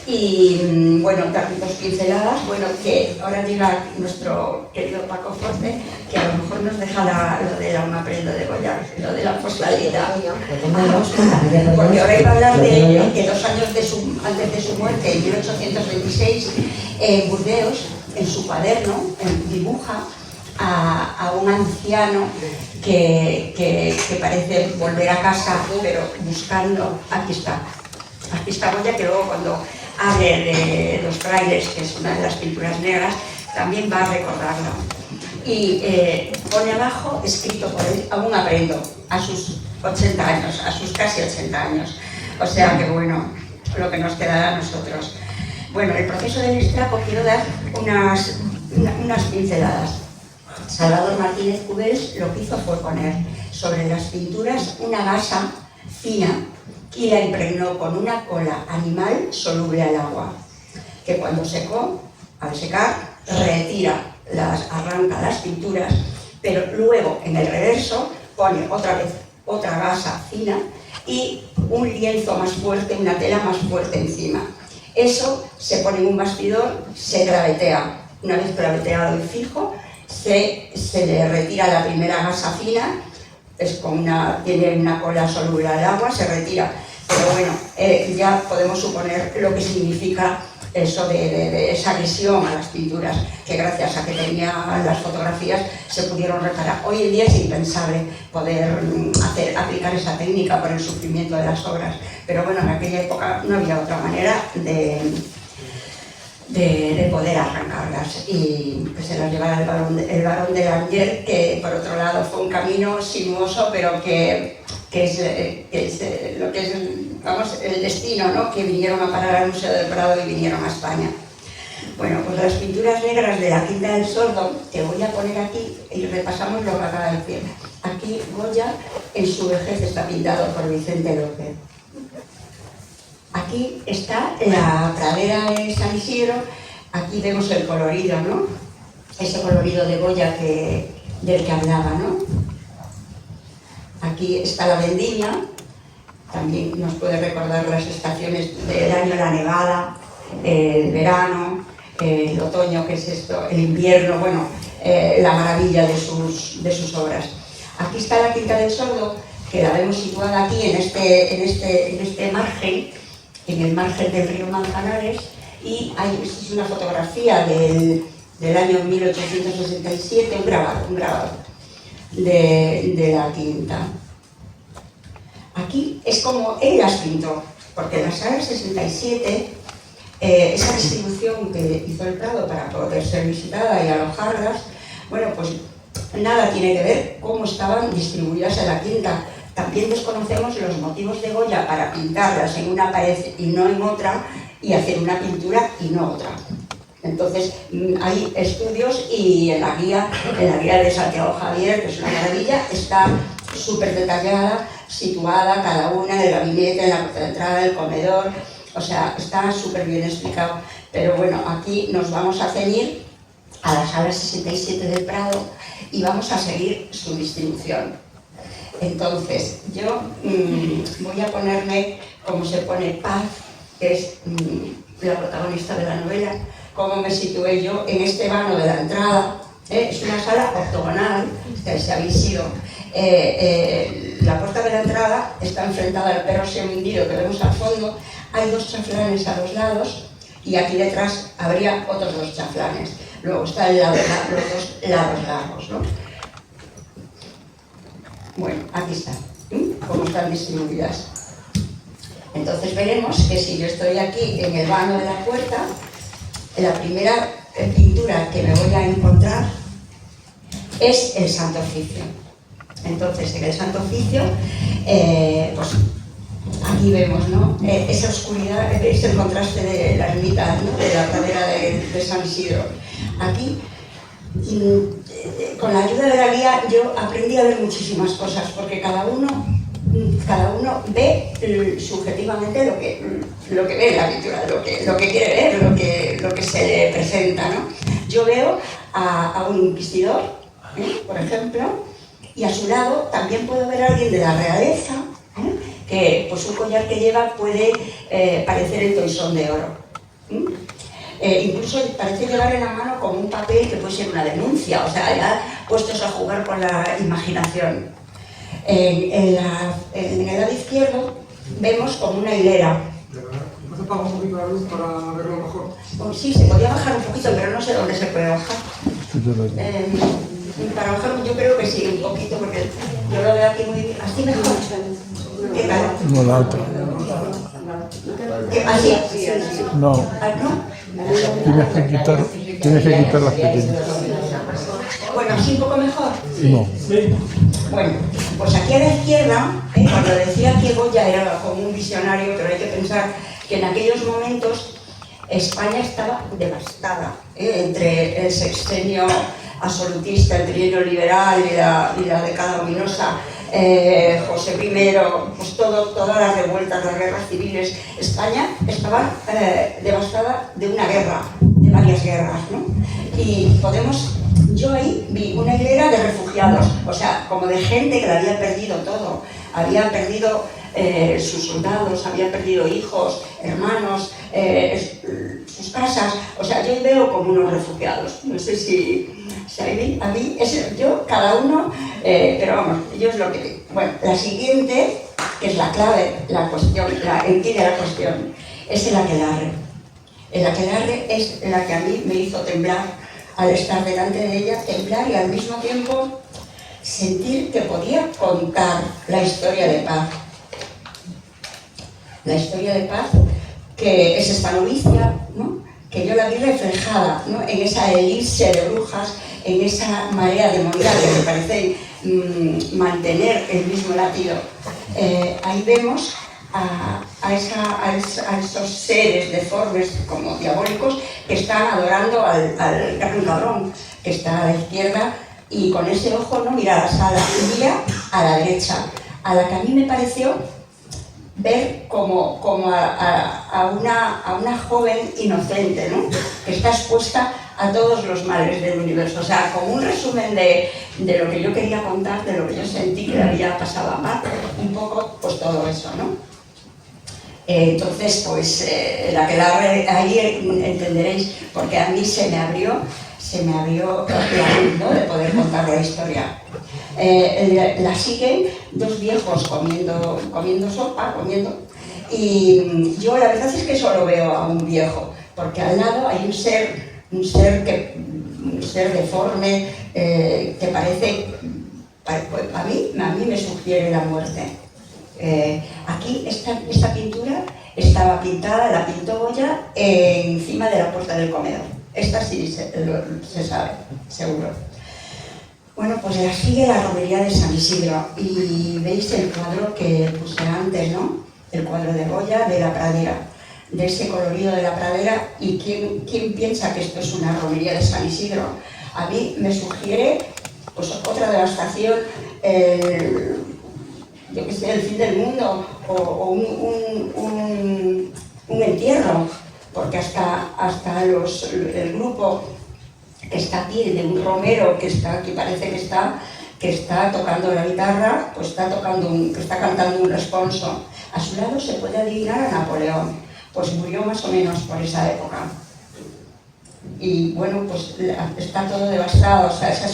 Y bueno, también dos pinceladas, bueno, que ahora diga nuestro querido Paco Forte, que a lo mejor nos deja lo de la Una prenda de Goya, lo de la postalidad. Porque ahora iba a hablar de ello, que 2 años antes de su muerte, en 1826, Burdeos, en su cuaderno, dibuja a un anciano que parece volver a casa, pero buscando, aquí está Goya, que luego cuando hable de los frailes, que es una de las pinturas negras, también va a recordarlo. Y pone abajo, escrito por él, aún aprendo, a sus 80 años, a sus casi 80 años. O sea que bueno, lo que nos quedará a nosotros. Bueno, el proceso del estrapo, quiero dar unas pinceladas. Salvador Martínez Cubells lo que hizo fue poner sobre las pinturas una gasa fina y la impregnó con una cola animal soluble al agua, que cuando secó, al secar, arranca las pinturas, pero luego en el reverso pone otra vez otra gasa fina y un lienzo más fuerte, una tela más fuerte encima. Eso se pone en un bastidor, se gravetea. Una vez graveteado y fijo, se le retira la primera gasa fina, tiene una cola soluble al agua, se retira. Pero bueno, ya podemos suponer lo que significa eso de esa agresión a las pinturas, que gracias a que tenía las fotografías se pudieron reparar. Hoy en día es impensable poder aplicar esa técnica por el sufrimiento de las obras, pero bueno, en aquella época no había otra manera de poder arrancarlas, y pues se las llevaba el barón de Delanger, que por otro lado fue un camino sinuoso, pero que es lo que es, vamos, el destino, ¿no? Que vinieron a parar al Museo del Prado y vinieron a España. Bueno, pues las pinturas negras de la Quinta del Sordo, que voy a poner aquí y repasamos lo que acaba de decir. Aquí Goya en su vejez está pintado por Vicente López. Aquí está la pradera de San Isidro, aquí vemos el colorido, ¿no? Ese colorido de Goya del que hablaba, ¿no? Aquí está la vendimia, también nos puede recordar las estaciones del año, la nevada, el verano, el otoño, que es esto, el invierno, bueno, la maravilla de sus obras. Aquí está la Quinta del Sordo, que la vemos situada aquí en este margen, en el margen del río Manzanares, y esta es una fotografía del año 1867, un grabado de la Quinta. Aquí es como él las pintó, porque en la sala 67, esa distribución que hizo el Prado para poder ser visitada y alojarlas, bueno, pues nada tiene que ver cómo estaban distribuidas en la quinta. También desconocemos los motivos de Goya para pintarlas en una pared y no en otra, y hacer una pintura y no otra. Entonces, hay estudios y en la guía de Santiago Javier, que es una maravilla, está súper detallada, situada cada una en el gabinete, en la puerta de entrada, el comedor, o sea, está súper bien explicado. Pero bueno, aquí nos vamos a ceñir a la sala 67 del Prado y vamos a seguir su distribución. Entonces, yo voy a ponerme como se pone Paz, que es la protagonista de la novela, cómo me situé yo en este vano de la entrada. Es una sala octogonal, que si habéis ido. La puerta de la entrada está enfrentada al perro semi-hundido que vemos al fondo. Hay 2 chaflanes a los lados y aquí detrás habría otros 2 chaflanes. Luego está los 2 lados largos, ¿no? Bueno, aquí está, cómo están distribuidas. Entonces veremos que si yo estoy aquí en el vano de la puerta, la primera pintura que me voy a encontrar es el Santo Oficio. Entonces, en el Santo Oficio, pues aquí vemos, ¿no? Esa oscuridad, es el contraste de la ermita, ¿no? De la pradera de San Isidro. Aquí, con la ayuda de la guía, yo aprendí a ver muchísimas cosas, porque cada uno ve subjetivamente lo que ve en la pintura, lo que quiere ver, lo que se le presenta, ¿no? Yo veo a un inquisidor, por ejemplo, y a su lado también puedo ver a alguien de la realeza, que pues un collar que lleva puede parecer el toisón de oro. Incluso parece llevar en la mano como un papel que puede ser una denuncia, o sea, ya puestos a jugar con la imaginación. En el lado izquierdo vemos como una hilera. ¿No se apaga un poquito la luz para verlo mejor? Pues sí, se podía bajar un poquito, pero no sé dónde se puede bajar. Para bajar yo creo que sí, un poquito, porque yo lo veo aquí muy bien. ¿Así mejor? ¿Qué tal? No, la otra. ¿Así? No, ¿No? tienes que quitar las pequeñas. Bueno, ¿así un poco mejor? No. Bueno, pues aquí a la izquierda, cuando decía que Goya era como un visionario, pero hay que pensar que en aquellos momentos España estaba devastada, entre el sexenio absolutista, el trienio liberal y la década ominosa, José I, pues todas las revueltas, las guerras civiles. España estaba devastada de una guerra, de varias guerras, ¿no? Y yo ahí vi una hilera de refugiados, o sea, como de gente que la había perdido todo, había perdido sus soldados, había perdido hijos, hermanos, sus casas, o sea, yo veo como unos refugiados. No sé si a mí yo, cada uno, pero vamos, yo es lo que digo. Bueno, la siguiente, que es la clave, la cuestión, el quid de la cuestión, es el aquelarre. El aquelarre es la que a mí me hizo temblar al estar delante de ella, temblar y al mismo tiempo sentir que podía contar la historia de Paz. La historia de Paz, que es esta novicia, ¿no? Que yo la vi reflejada, ¿no? En esa elipse de brujas, en esa marea demoníaca que parece mantener el mismo latido. Ahí vemos a esos seres deformes como diabólicos que están adorando al gran cabrón que está a la izquierda, y con ese ojo no mira a la sala, mira a la derecha, a la que a mí me pareció ver como a una joven inocente, ¿no? Que está expuesta a todos los males del universo. O sea, como un resumen de lo que yo quería contar, de lo que yo sentí que le había pasado a Paz, un poco pues todo eso, ¿no? Entonces, pues la aquelarre, ahí entenderéis, porque a mí se me abrió la luz, ¿no? De poder contar la historia. La siguen 2 viejos comiendo sopa, y yo la verdad es que solo veo a un viejo, porque al lado hay un ser deforme, que parece, a mí me sugiere la muerte. Aquí esta pintura estaba pintada, la pintó Goya encima de la puerta del comedor. Esta sí se sabe, seguro. Bueno, pues la sigue la romería de San Isidro y veis el cuadro que puse antes, ¿no? El cuadro de Goya de la pradera, de ese colorido de la pradera. ¿Y quién piensa que esto es una romería de San Isidro? A mí me sugiere pues otra devastación, yo que sé, el fin del mundo o un entierro, porque hasta el grupo que está aquí, de un romero que está aquí, parece que está tocando la guitarra, pues está cantando un responso. A su lado se puede adivinar a Napoleón, pues murió más o menos por esa época. Y bueno, pues está todo devastado, o sea, esa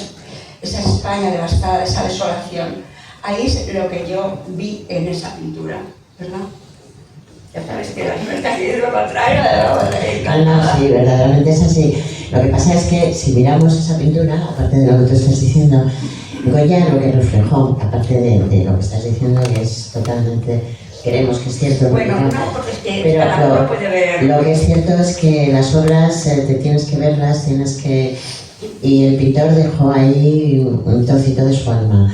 España devastada, esa desolación. Ahí es lo que yo vi en esa pintura, ¿verdad? Ya sabes que la libertad es lo contrario de No, sí, verdaderamente es así. Lo que pasa es que si miramos esa pintura, aparte de lo que tú estás diciendo, Goya lo que reflejó, aparte de lo que estás diciendo, que es totalmente, creemos que es cierto. Bueno, no, porque es que cada uno puede ver. Lo que es cierto es que las obras te tienes que verlas, y el pintor dejó ahí un trocito de su alma.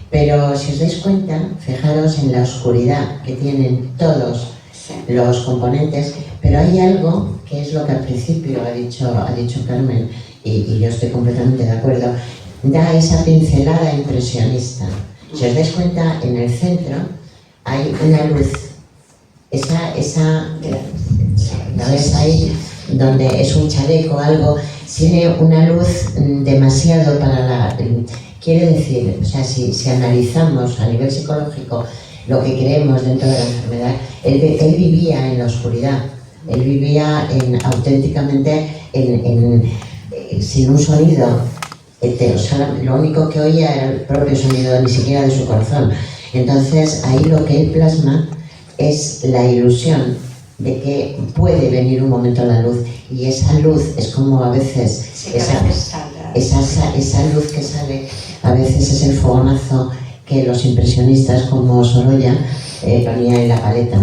Pero si os dais cuenta, fijaros en la oscuridad que tienen todos los componentes, pero hay algo que es lo que al principio ha dicho Carmen, y yo estoy completamente de acuerdo, da esa pincelada impresionista. Si os dais cuenta, en el centro hay una luz, ¿la ves ahí? Donde es un chaleco, algo, tiene una luz demasiado para quiere decir, o sea, si analizamos a nivel psicológico lo que creemos dentro de la enfermedad, él vivía en la oscuridad, él vivía auténticamente sin un sonido, o sea, lo único que oía era el propio sonido, ni siquiera de su corazón. Entonces ahí lo que él plasma es la ilusión de que puede venir un momento a la luz, y esa luz es como a veces, esa luz que sale, a veces es el fogonazo que los impresionistas como Sorolla ponía en la paleta.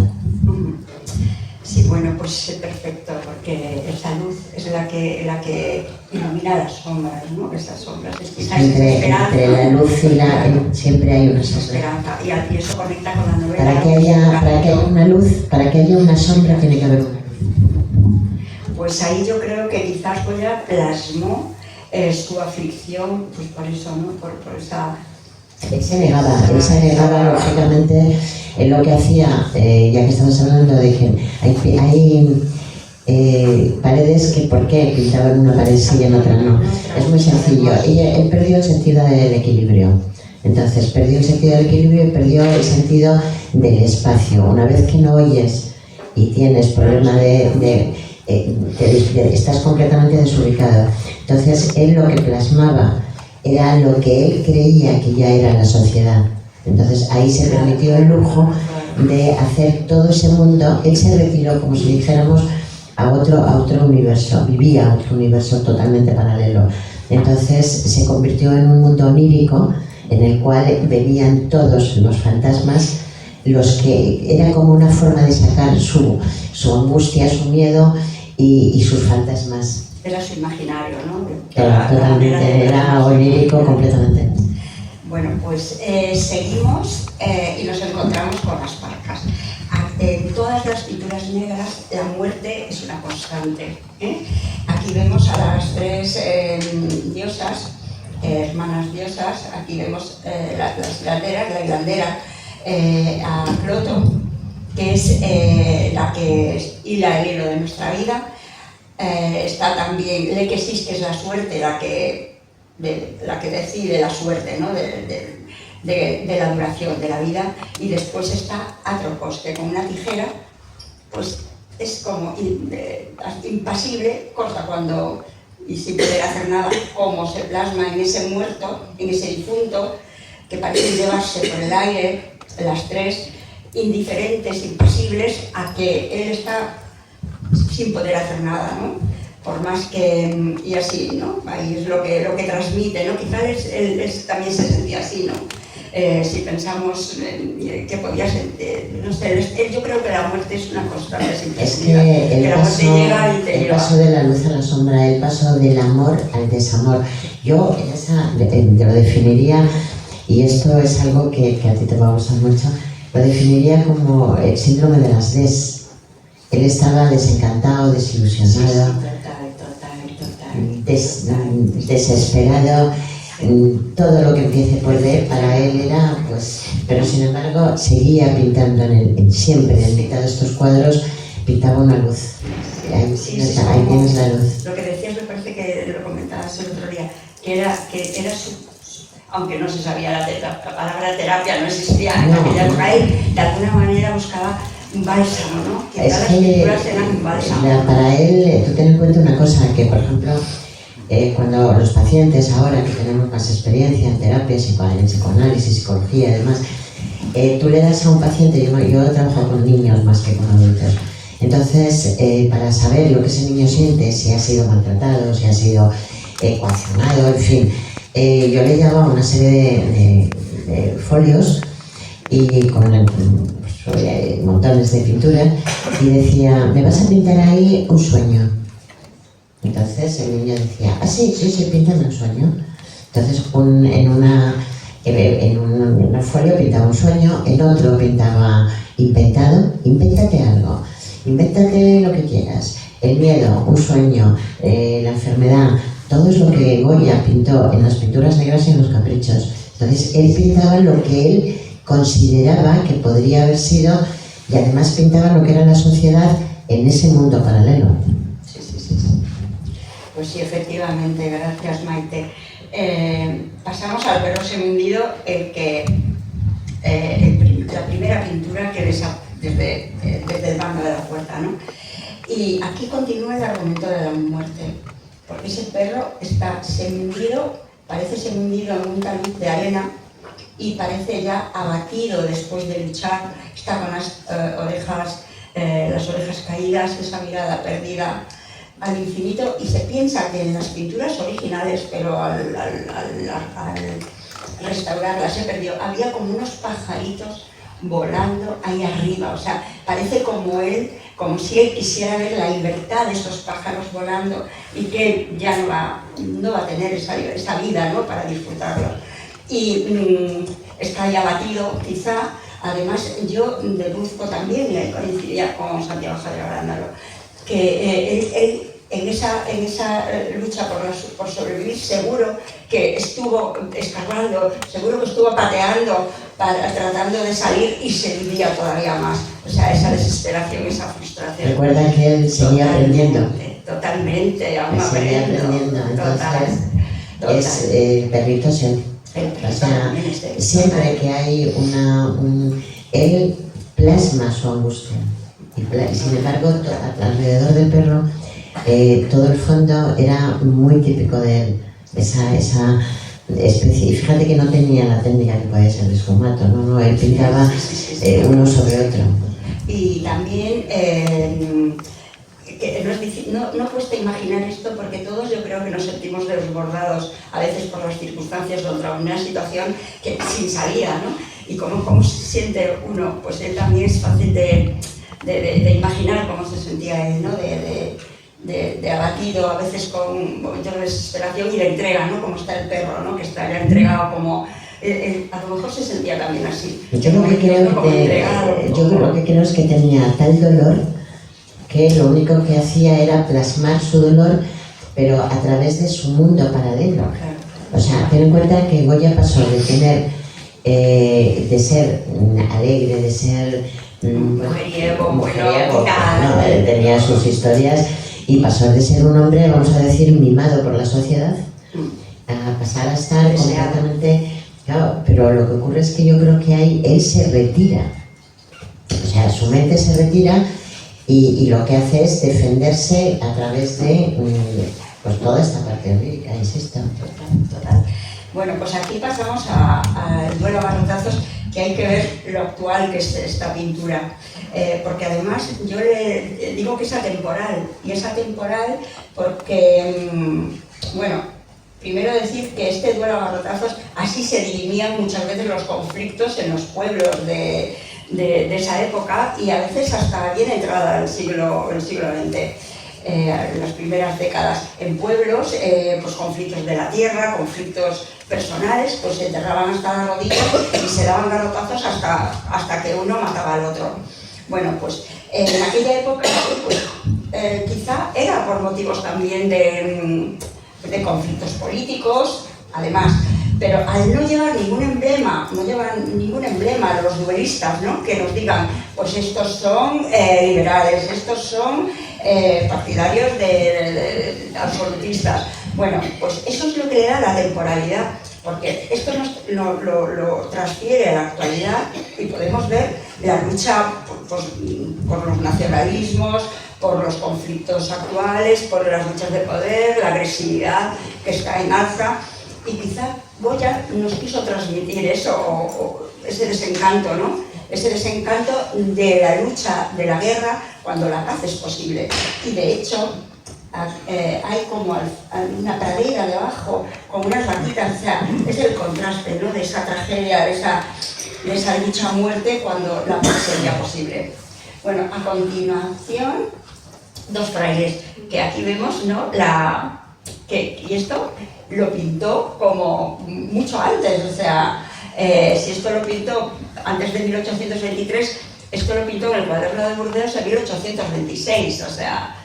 Sí, bueno, pues es perfecto, porque esa luz es la que ilumina las sombras, ¿no? Esas sombras, entre la luz y siempre hay una esperanza, y eso conecta con la novela. Para que haya una luz, para que haya una sombra, tiene que haber una luz. Pues ahí yo creo que quizás Goya plasmó su aflicción, pues por eso, ¿no? Por esa... Él se negaba lógicamente en lo que hacía, ya que estamos hablando de que hay paredes que ¿por qué pintaban una pared sí y en otra no? Es muy sencillo, él perdió el sentido del equilibrio. Entonces perdió el sentido del equilibrio y perdió el sentido del espacio. Una vez que no oyes y tienes problema estás completamente desubicado. Entonces él lo que plasmaba era lo que él creía que ya era la sociedad. Entonces ahí se permitió el lujo de hacer todo ese mundo. Él se retiró, como si dijéramos, a otro universo, vivía otro universo totalmente paralelo. Entonces se convirtió en un mundo onírico en el cual venían todos los fantasmas, los que era como una forma de sacar su angustia, su miedo y sus fantasmas. Era su imaginario, ¿no? Totalmente, era onírico completamente. Bueno, pues seguimos y nos encontramos con las parcas. En todas las pinturas negras la muerte es una constante. Aquí vemos a las tres diosas, hermanas diosas. Aquí vemos las hilanderas, la hilandera a Cloto, que es la que hila el hilo de nuestra vida. Está también Lequesis, que es la suerte, la que decide la suerte, ¿no? de la duración de la vida. Y después está Atropos, que con una tijera pues es como impasible, corta y sin poder hacer nada, como se plasma en ese muerto, en ese difunto, que parece llevarse por el aire, las tres, indiferentes, impasibles, a que él está sin poder hacer nada, ¿no? Por más que... y así, ¿no? Ahí es lo que transmite, ¿no? Quizás él también se sentía así, ¿no? si pensamos que podía ser, no sé, yo creo que la muerte es una constante sin Es pérdida, que la muerte llega y te el lleva. paso de la luz a la sombra, el paso del amor al desamor. Yo te lo definiría, y esto es algo que a ti te va a gustar mucho, lo definiría como el síndrome de las des. Él estaba desencantado, desilusionado, desesperado. Todo lo que empiece por D para él era, pues, pero sin embargo seguía pintando siempre en mitad de estos cuadros pintaba una luz. Ahí tienes la luz. Lo que decías me parece que lo comentabas el otro día, que era su, aunque no se sabía la palabra terapia, no existía en aquella época, él de alguna manera buscaba un bálsamo, ¿no? Que todas las pinturas eran un bálsamo. Para él, tú ten en cuenta una cosa, que por ejemplo, cuando los pacientes, ahora que tenemos más experiencia en terapia, en psicoanálisis, psicología y demás, tú le das a un paciente, yo trabajo con niños más que con adultos, entonces para saber lo que ese niño siente, si ha sido maltratado, si ha sido coaccionado, en fin, yo le llevaba una serie de folios y con montones de pintura y decía, ¿me vas a pintar ahí un sueño? Entonces el niño decía, sí, píntame un sueño. Entonces en un folio pintaba un sueño, en otro pintaba invéntate algo, invéntate lo que quieras, el miedo, un sueño, la enfermedad, todo es lo que Goya pintó en las pinturas negras y en los caprichos. Entonces él pintaba lo que él consideraba que podría haber sido, y además pintaba lo que era la sociedad en ese mundo paralelo. Sí. Pues sí, efectivamente, gracias Maite. Pasamos al perro semundido, la primera pintura que ves desde el bando de la puerta, ¿no? Y aquí continúa el argumento de la muerte, porque ese perro está semundido, parece semundido en un talud de arena y parece ya abatido después de luchar, está con las orejas caídas, esa mirada perdida al infinito, y se piensa que en las pinturas originales, pero al restaurarlas se perdió, había como unos pajaritos volando ahí arriba, o sea, parece como si él quisiera ver la libertad de esos pájaros volando y que él ya no va a tener esa vida, ¿no?, para disfrutarlo. Y está ahí abatido, quizá. Además, yo deduzco también, y ahí coincidiría con Santiago Javier Arándalo, que él en esa lucha por sobrevivir seguro que estuvo escarbando, seguro que estuvo pateando, tratando de salir, y se hundía todavía más. O sea, esa desesperación, esa frustración. Recuerda que él seguía aprendiendo. Totalmente, aún seguía aprendiendo. Entonces, es el perrito siempre. O sea, siempre que hay él plasma su angustia y sin embargo alrededor del perro todo el fondo era muy típico de él, esa especie. Y fíjate que no tenía la técnica que podía ser de esfumato, no, él pintaba uno sobre otro. Y también no cuesta imaginar esto, porque todos yo creo que nos sentimos desbordados a veces por las circunstancias contra una situación que sin salida, ¿no? Y cómo se siente uno, pues él también es fácil de imaginar cómo se sentía él, ¿no? De abatido, a veces con momentos de desesperación, y de entrega, ¿no? Como está el perro, ¿no? Que está ya entregado, como... a lo mejor se sentía también así. Yo lo que creo es que tenía tal dolor que lo único que hacía era plasmar su dolor, pero a través de su mundo paralelo. O sea, ten en cuenta que Goya pasó de ser alegre, de ser mujeriego, tenía sus historias, y pasó de ser un hombre, vamos a decir, mimado por la sociedad, a pasar a estar completamente... Claro, pero lo que ocurre es que yo creo que él se retira. O sea, su mente se retira y lo que hace es defenderse a través de pues toda esta parte onírica, insisto. Total. Bueno, pues aquí pasamos al duelo a garrotazos, que hay que ver lo actual que es esta pintura. Porque además yo le digo que es atemporal, y es atemporal porque, bueno, Primero decir que este duelo a garrotazos, así se dirimían muchas veces los conflictos en los pueblos de esa época y a veces hasta bien entrada el siglo XX. En las primeras décadas en pueblos, pues conflictos de la tierra, conflictos personales, pues se enterraban hasta las rodillas y se daban garrotazos hasta que uno mataba al otro. Bueno, pues en aquella época pues, quizá era por motivos también de conflictos políticos, además, pero al no llevar ningún emblema, los duelistas, ¿no? Que nos digan, pues estos son liberales, estos son partidarios de absolutistas. Bueno, pues eso es lo que le da la temporalidad, porque esto lo transfiere a la actualidad y podemos ver la lucha por los nacionalismos, por los conflictos actuales, por las luchas de poder, la agresividad que está en alza, y quizá Goya nos quiso transmitir eso, o ese desencanto, ¿no? Ese desencanto de la lucha, de la guerra, cuando la paz es posible. Y de hecho, hay como una pradera debajo, como unas vaquitas, o sea, es el contraste, ¿no? De esa tragedia, de esa lucha a muerte cuando la paz sería posible. Bueno, a continuación, dos frailes, que aquí vemos, ¿no? Y esto lo pintó como mucho antes, o sea, si esto lo pintó antes de 1823, esto lo pintó en el Cuaderno de Burdeos en 1826, o sea,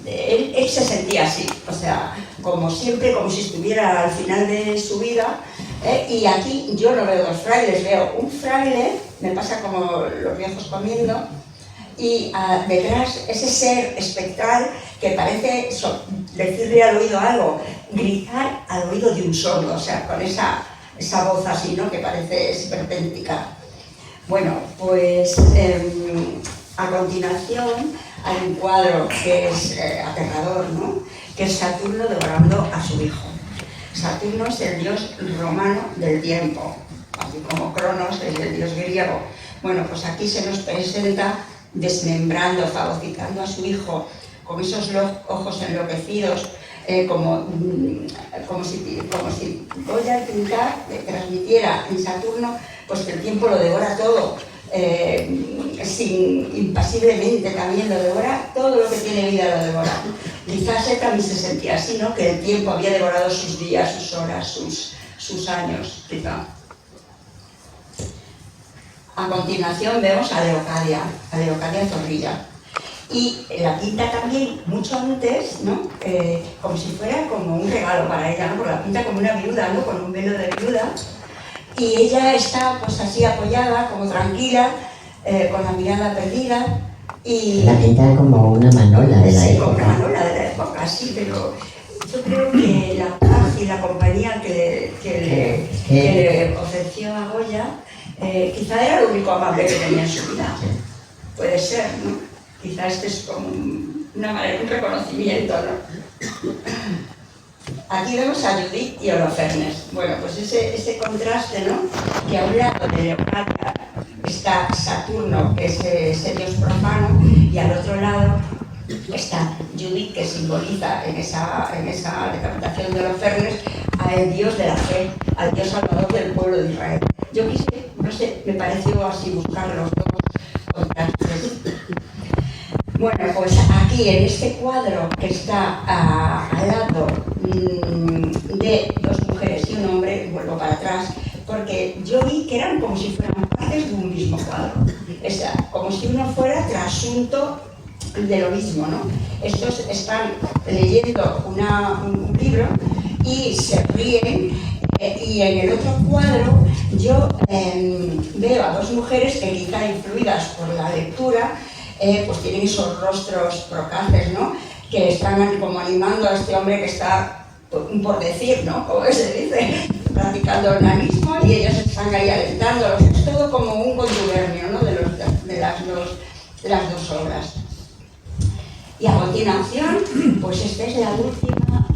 él se sentía así, o sea, como siempre, como si estuviera al final de su vida, y aquí yo no veo dos frailes, veo un fraile, me pasa como los viejos comiendo, y detrás ese ser espectral que parece decirle al oído algo, gritar al oído de un sordo, o sea, con esa voz así, ¿no? Que parece esperpéntica. Bueno, pues a continuación hay un cuadro que es aterrador, ¿no? Que es Saturno devorando a su hijo. Saturno es el dios romano del tiempo, así como Cronos es el dios griego. Bueno, pues aquí se nos presenta desmembrando, fagocitando a su hijo, con esos ojos enloquecidos, como si Goya al pintar transmitiera en Saturno pues que el tiempo lo devora todo, impasiblemente también lo devora, todo lo que tiene vida lo devora. Quizás él también se sentía así, ¿no? Que el tiempo había devorado sus días, sus horas, sus años, quizá. A continuación vemos a Leocadia Zorrilla. Y la pinta también mucho antes, ¿no? Como si fuera como un regalo para ella, ¿no? Porque la pinta como una viuda, ¿no? Con un velo de viuda. Y ella está pues así apoyada, como tranquila, con la mirada perdida. Y la pinta como una manola de la época. Sí, como una manola de la época, sí, pero yo creo que la paz y la compañía que le ofreció a Goya, quizá era lo único amable que tenía en su vida. Puede ser, ¿no? Quizá este es como una manera, un reconocimiento, ¿no? Aquí vemos a Judith y Holofernes. Bueno, pues ese contraste, ¿no? Que a un lado de Leocadia está Saturno, que es ese dios profano, y al otro lado está Judith, que simboliza en esa decapitación de Holofernes al dios de la fe, al dios salvador del pueblo de Israel. Yo quise, no sé, me pareció así buscar los dos contrastes. Bueno, pues aquí en este cuadro que está al lado de dos mujeres y un hombre, vuelvo para atrás, porque yo vi que eran como si fueran partes de un mismo cuadro, o sea, como si uno fuera trasunto de lo mismo, ¿no? Estos están leyendo un libro y se ríen, y en el otro cuadro yo veo a dos mujeres que quizá influidas por la lectura, pues tienen esos rostros procaces, ¿no? Que están como animando a este hombre que está, por decir, ¿no? Como se dice, practicando el onanismo, y ellos están ahí alentándolos. Es todo como un contubernio, ¿no? De las dos obras. Y a continuación, pues esta es la última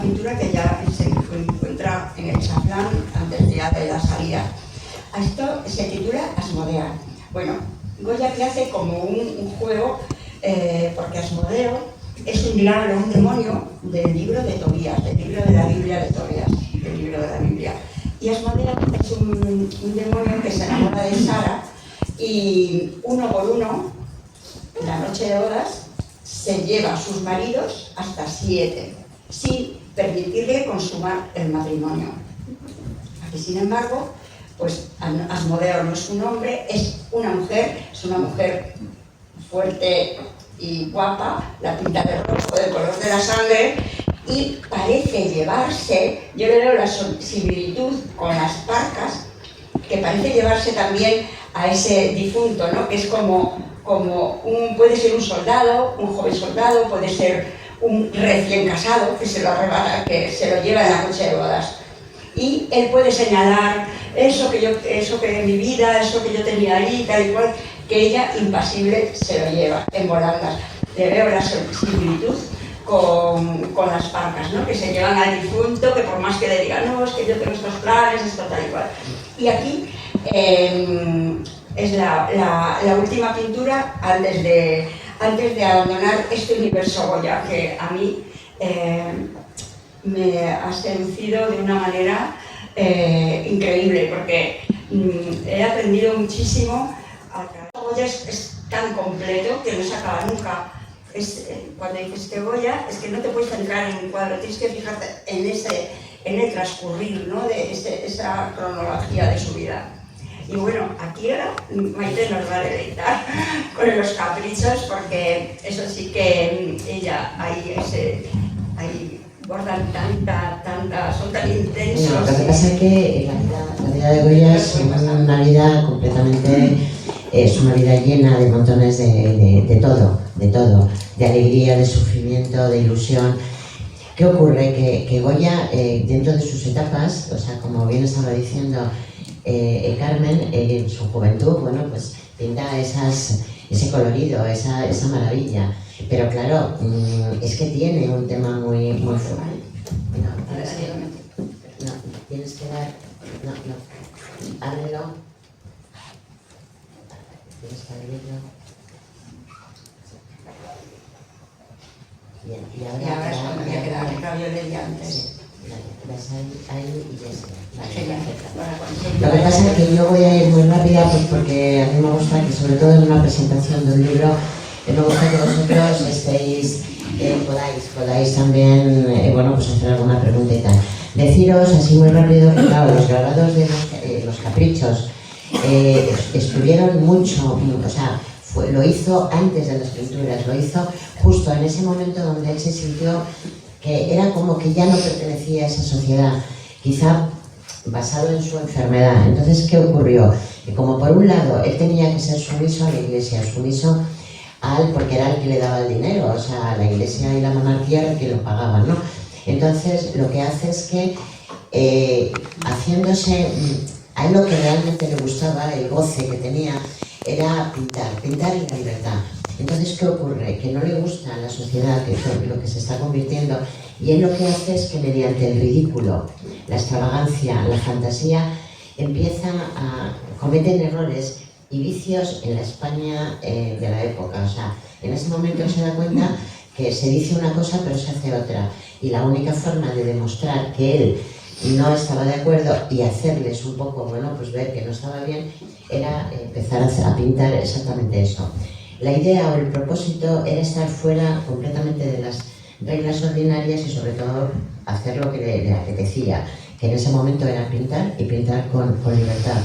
pintura que ya se encuentra en el Chaflán antes ya de la salida. Esto se titula Asmodea. Bueno, Goya que hace como un juego, porque Asmodeo es un diablo, un demonio del libro de Tobías, del libro de la Biblia de Tobías, del libro de la Biblia. Y Asmodeo es un demonio que se enamora de Sara y uno por uno, en la noche de bodas, se lleva a sus maridos hasta 7, sin permitirle consumar el matrimonio. Aquí, sin embargo, pues Asmodeo no es un hombre, es una mujer fuerte y guapa, la pinta de rojo, del color de la sangre, y parece llevarse, yo le veo la similitud con las parcas, que parece llevarse también a ese difunto, ¿no? Que es puede ser un soldado, un joven soldado, puede ser un recién casado que se lo arrebata, que se lo lleva en la noche de bodas. Y él puede señalar eso que mi vida, eso que yo tenía ahí, tal y cual, que ella, impasible, se lo lleva en volandas. Le veo la similitud con las parcas, ¿no? Que se llevan al difunto, que por más que le digan, no, es que yo tengo estos planes, esto tal y cual. Y aquí es la última pintura antes de abandonar este universo Goya, que a mí me ha seducido de una manera increíble, porque he aprendido muchísimo. Goya es tan completo que no se acaba nunca. Cuando dices que Goya, es que no te puedes centrar en un cuadro, tienes que fijarte en el transcurrir, ¿no? De esa cronología de su vida. Y bueno, aquí ahora Maite nos va a deleitar con los caprichos, porque eso sí que ella ahí guardan son tan intensos. No, lo que pasa es que la vida de Goya es una vida completamente, es una vida llena de montones de todo, de alegría, de sufrimiento, de ilusión. ¿Qué ocurre? Que Goya, dentro de sus etapas, o sea, como bien estaba diciendo Carmen, en su juventud, bueno, pues pinta ese colorido, esa maravilla. Pero claro, es que tiene un tema muy fuerte. No, tienes que dar... No, ábrelo. Tienes que abrirlo. Bien, y ahora es cuando voy a quedar el cabello de ella antes. Sí, vas ahí y ya está. Genial. Lo que pasa es que yo voy a ir muy rápida, pues porque a mí me gusta que, sobre todo en una presentación de un libro, me gusta que vosotros estéis, podáis también, bueno, pues hacer alguna pregunta y tal. Deciros así muy rápido que, claro, los grabados de los caprichos estuvieron mucho, o sea, lo hizo antes de las pinturas, lo hizo justo en ese momento donde él se sintió que era como que ya no pertenecía a esa sociedad, quizá basado en su enfermedad. Entonces, ¿qué ocurrió? Que como por un lado él tenía que ser sumiso a la Iglesia, sumiso porque era el que le daba el dinero, o sea, la Iglesia y la monarquía era el que lo pagaban, ¿no? Entonces, lo que hace es que, haciéndose, a él lo que realmente le gustaba, el goce que tenía, era pintar y la libertad. Entonces, ¿qué ocurre? Que no le gusta a la sociedad lo que se está convirtiendo, y él lo que hace es que mediante el ridículo, la extravagancia, la fantasía, cometen errores y vicios en la España de la época. O sea, en ese momento se da cuenta que se dice una cosa pero se hace otra, y la única forma de demostrar que él no estaba de acuerdo y hacerles un poco, bueno, pues ver que no estaba bien, era empezar a pintar exactamente eso. La idea o el propósito era estar fuera completamente de las reglas ordinarias y sobre todo hacer lo que le apetecía, que en ese momento era pintar, y pintar con libertad.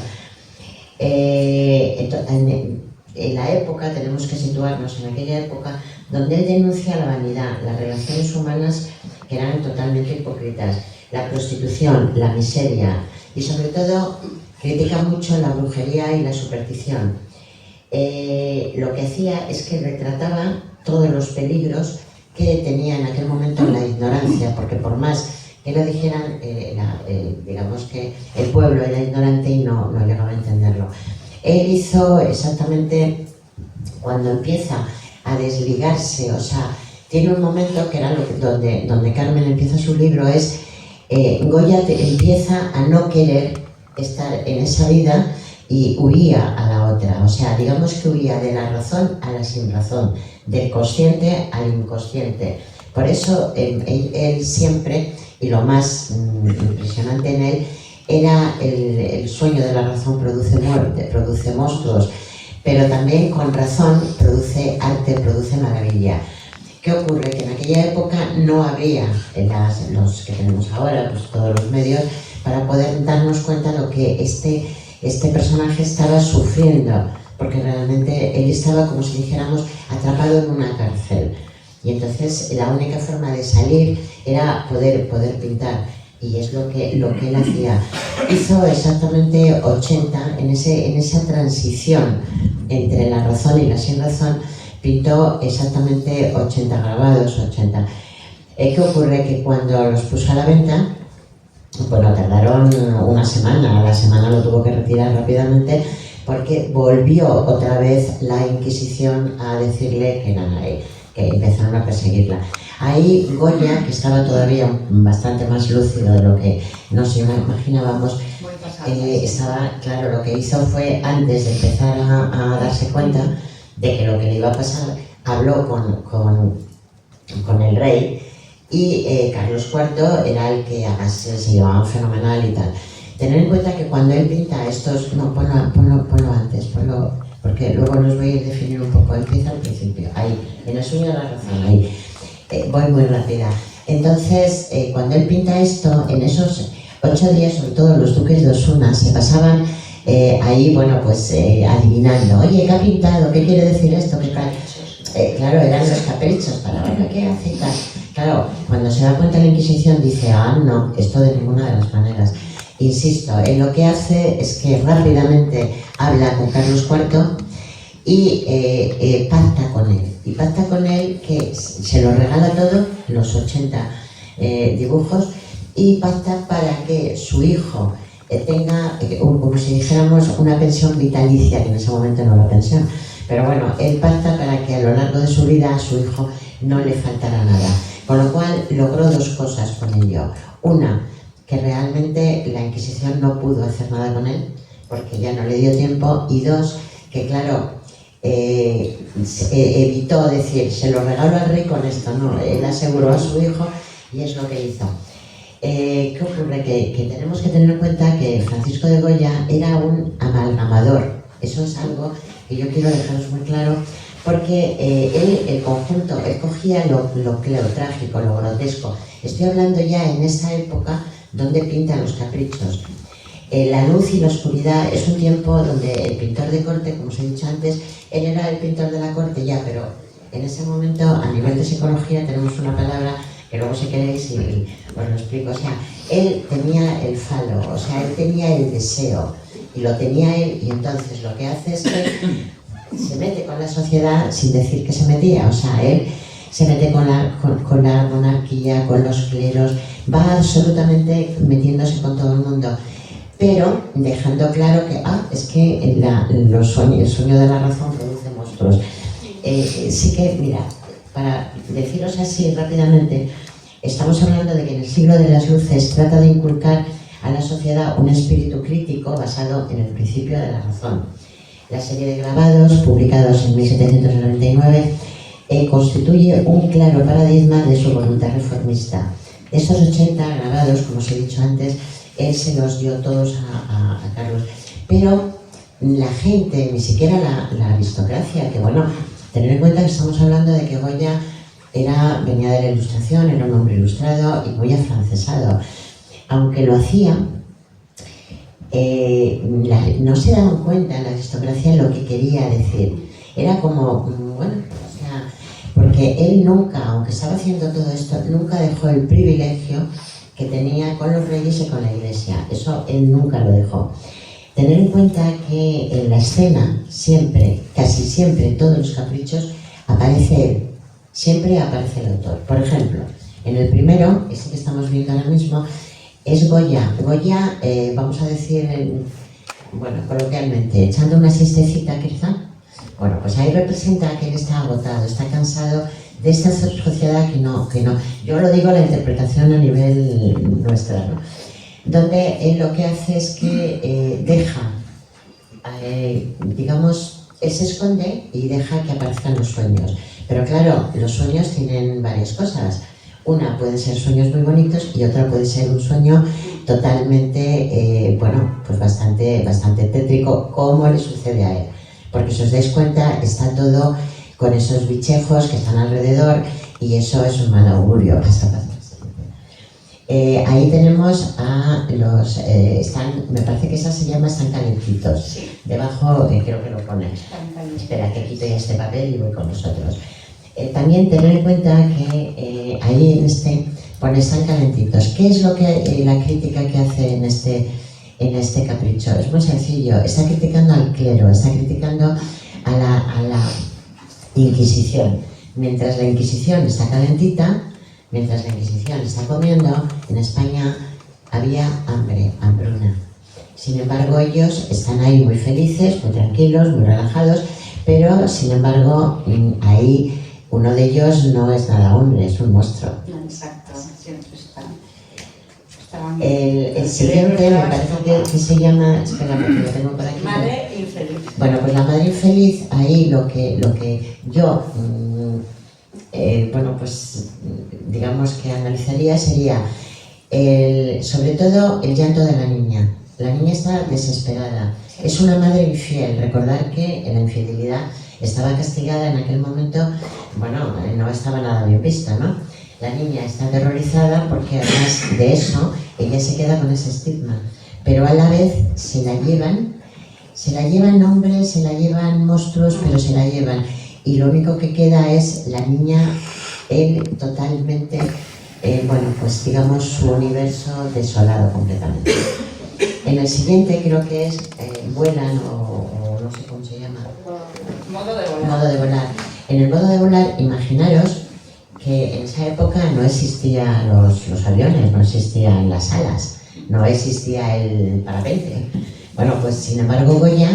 En la época, tenemos que situarnos en aquella época donde él denuncia la vanidad, las relaciones humanas que eran totalmente hipócritas, la prostitución, la miseria, y sobre todo critica mucho la brujería y la superstición. Lo que hacía es que retrataba todos los peligros que tenía en aquel momento la ignorancia, porque por más que lo dijeran, digamos que el pueblo era ignorante y no llegaba a entenderlo. Él hizo exactamente cuando empieza a desligarse, o sea, tiene un momento que era donde Carmen empieza su libro, es Goya empieza a no querer estar en esa vida y huía a la otra. O sea, digamos que huía de la razón a la sinrazón, del consciente al inconsciente. Por eso él siempre, y lo más impresionante en él, era el sueño de la razón produce muerte, produce monstruos, pero también con razón produce arte, produce maravilla. ¿Qué ocurre? Que en aquella época no había los que tenemos ahora, pues todos los medios, para poder darnos cuenta de lo que este personaje estaba sufriendo, porque realmente él estaba, como si dijéramos, atrapado en una cárcel. Y entonces la única forma de salir era poder pintar, y es lo que él hacía. Hizo exactamente 80, en esa transición entre la razón y la sin razón, pintó exactamente 80 grabados, 80. ¿Qué ocurre? Que cuando los puso a la venta, bueno, tardaron una semana, a la semana lo tuvo que retirar rápidamente, porque volvió otra vez la Inquisición a decirle que empezaron a perseguirla. Ahí Goya, que estaba todavía bastante más lúcido de lo que nos imaginábamos, estaba, claro, lo que hizo fue, antes de empezar a darse cuenta de que lo que le iba a pasar, habló con el rey, y Carlos IV era el que además se llevaban fenomenal y tal. Tener en cuenta que cuando él pinta estos, no, ponlo antes, porque luego los voy a ir definir un poco. Empieza al principio, ahí, en el sueño de la razón, ahí. Voy muy rápida. Entonces, cuando él pinta esto, en esos 8 días, sobre todo los duques de Osuna, se pasaban ahí, bueno, pues adivinando. Oye, ¿qué ha pintado? ¿Qué quiere decir esto? ¿Qué tal? Claro, eran los caprichos para ver qué hace y tal. Claro, cuando se da cuenta la Inquisición dice, no, esto de ninguna de las maneras. Insisto, él lo que hace es que rápidamente habla con Carlos IV y pacta con él. Y pacta con él que se lo regala todo, los 80 dibujos, y pacta para que su hijo tenga, como si dijéramos, una pensión vitalicia, que en ese momento no era pensión. Pero bueno, él pacta para que a lo largo de su vida a su hijo no le faltara nada. Con lo cual logró 2 cosas con ello. Una, que realmente la Inquisición no pudo hacer nada con él, porque ya no le dio tiempo. Y 2, que claro, evitó decir, se lo regalo al rey con esto, no, él aseguró a su hijo y es lo que hizo. ¿Qué ocurre? Que tenemos que tener en cuenta que Francisco de Goya era un amalgamador. Eso es algo que yo quiero dejaros muy claro, porque él cogía lo trágico, lo grotesco. Estoy hablando ya en esa época donde pintan los caprichos. La luz y la oscuridad es un tiempo donde el pintor de corte, como os he dicho antes, él era el pintor de la corte ya, pero en ese momento, a nivel de psicología, tenemos una palabra que luego si queréis y os lo explico. O sea, él tenía el falo, o sea, él tenía el deseo, y lo tenía él, y entonces lo que hace es que se mete con la sociedad sin decir que se metía. O sea, él se mete con la monarquía, con los cleros, va absolutamente metiéndose con todo el mundo, pero dejando claro que es que el sueño de la razón produce monstruos. Sí que, mira, para deciros así rápidamente, estamos hablando de que en el siglo de las luces trata de inculcar a la sociedad un espíritu crítico basado en el principio de la razón. La serie de grabados, publicados en 1799, constituye un claro paradigma de su voluntad reformista. De esos 80 grabados, como os he dicho antes, él se los dio todos a Carlos. Pero la gente, ni siquiera la aristocracia, que bueno, tener en cuenta que estamos hablando de que Goya venía de la Ilustración, era un hombre ilustrado y muy afrancesado. Aunque lo hacía, no se daban cuenta en la aristocracia lo que quería decir. Era como, bueno, o sea, porque él nunca, aunque estaba haciendo todo esto, nunca dejó el privilegio que tenía con los reyes y con la iglesia. Eso él nunca lo dejó. Tener en cuenta que en la escena, siempre, casi siempre, en todos los caprichos, aparece él. Siempre aparece el autor. Por ejemplo, en el primero, ese que estamos viendo ahora mismo, es Goya. Goya, vamos a decir, bueno, coloquialmente, echando una siestecita quizá. Bueno, pues ahí representa que él está agotado, está cansado de esta sociedad que no. Yo lo digo la interpretación a nivel nuestra, ¿no? Donde él lo que hace es que deja digamos, él se esconde y deja que aparezcan los sueños. Pero claro, los sueños tienen varias cosas. Una pueden ser sueños muy bonitos y otra puede ser un sueño totalmente, bueno, pues bastante tétrico, como le sucede a él. Porque si os dais cuenta, está todo con esos bichejos que están alrededor y eso es un mal augurio. Ahí tenemos a los, me parece que esa se llama Están Calentitos. Sí. Debajo creo que lo pone. Espera, que quito ya este papel y voy con vosotros. También tener en cuenta que ahí en este pone Están Calentitos. ¿Qué es lo que la crítica que hace en este capricho? Es muy sencillo. Está criticando al clero, está criticando a la Inquisición. Mientras la Inquisición está calentita, mientras la Inquisición está comiendo, en España había hambruna. Sin embargo, ellos están ahí muy felices, muy tranquilos, muy relajados, pero sin embargo, ahí uno de ellos no es nada hombre, es un monstruo. Exacto, siempre está. El siguiente me parece que se llama, espera, porque lo tengo por aquí. Madre infeliz. Bueno, pues la madre infeliz, ahí lo que yo, bueno, pues digamos que analizaría sería, sobre todo, el llanto de la niña. La niña está desesperada. Es una madre infiel. Recordar que la infidelidad estaba castigada en aquel momento, bueno, no estaba nada bien vista, ¿no? La niña está aterrorizada porque además de eso, ella se queda con ese estigma. Pero a la vez se la llevan hombres, se la llevan monstruos, pero se la llevan. Y lo único que queda es la niña, él totalmente, bueno, pues digamos su universo desolado completamente. En el siguiente creo que es Vuelan o no sé cómo se llama. Modo de volar. Modo de volar. En el modo de volar, imaginaros que en esa época no existían los aviones, no existían las alas, no existía el parapente. Bueno, pues sin embargo Goya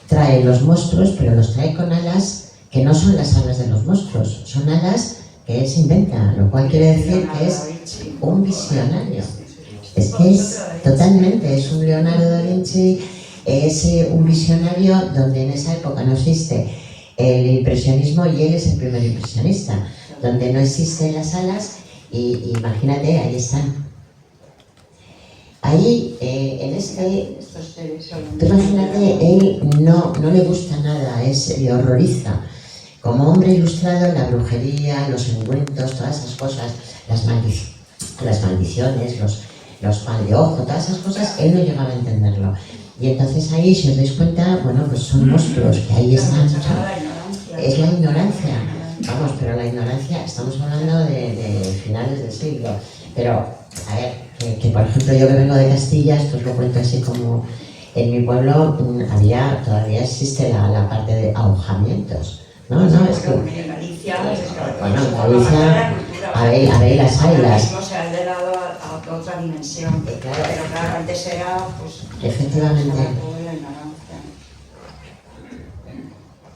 trae los monstruos, pero los trae con alas que no son las alas de los monstruos, son alas que él se inventa, lo cual quiere decir que es un visionario. Es que es totalmente, es un Leonardo da Vinci, es un visionario donde en esa época no existe el impresionismo y él es el primer impresionista, donde no existen las alas y imagínate, ahí están. Ahí, en este, tú imagínate, él no le gusta nada, le horroriza. Como hombre ilustrado, la brujería, los ungüentos, todas esas cosas, las maldiciones, los mal de ojo, todas esas cosas, él no llegaba a entenderlo. Y entonces ahí, si os dais cuenta, bueno, pues son monstruos que ahí están. Es la ignorancia. Vamos, pero la ignorancia, estamos hablando de finales del siglo. Pero, a ver, que por ejemplo yo que vengo de Castilla, esto os lo cuento así como en mi pueblo todavía existe la parte de ahogamientos. No, es que... En Galicia, bueno, en Galicia, a ver las águilas. se ha elevado a otra dimensión. Claro. Pero claro, antes era, pues... Efectivamente. La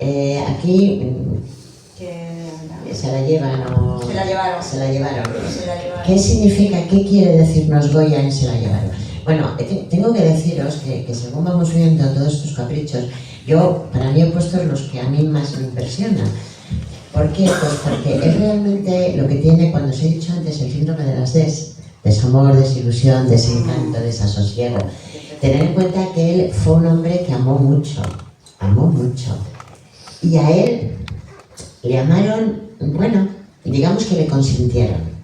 ignorancia. Aquí Que... se la llevan o... Se la llevaron. Se la llevaron. Se la llevaron. ¿Qué significa, qué quiere decirnos Goya en se la llevaron? Bueno, tengo que deciros que según vamos viendo todos estos caprichos, yo para mí he puesto los que a mí más me impresionan. ¿Por qué? Pues porque es realmente lo que tiene, cuando os he dicho antes, el síndrome de las desamor, desilusión, desencanto, desasosiego. Tener en cuenta que él fue un hombre que amó mucho. Y a él le amaron, bueno, digamos que le consintieron.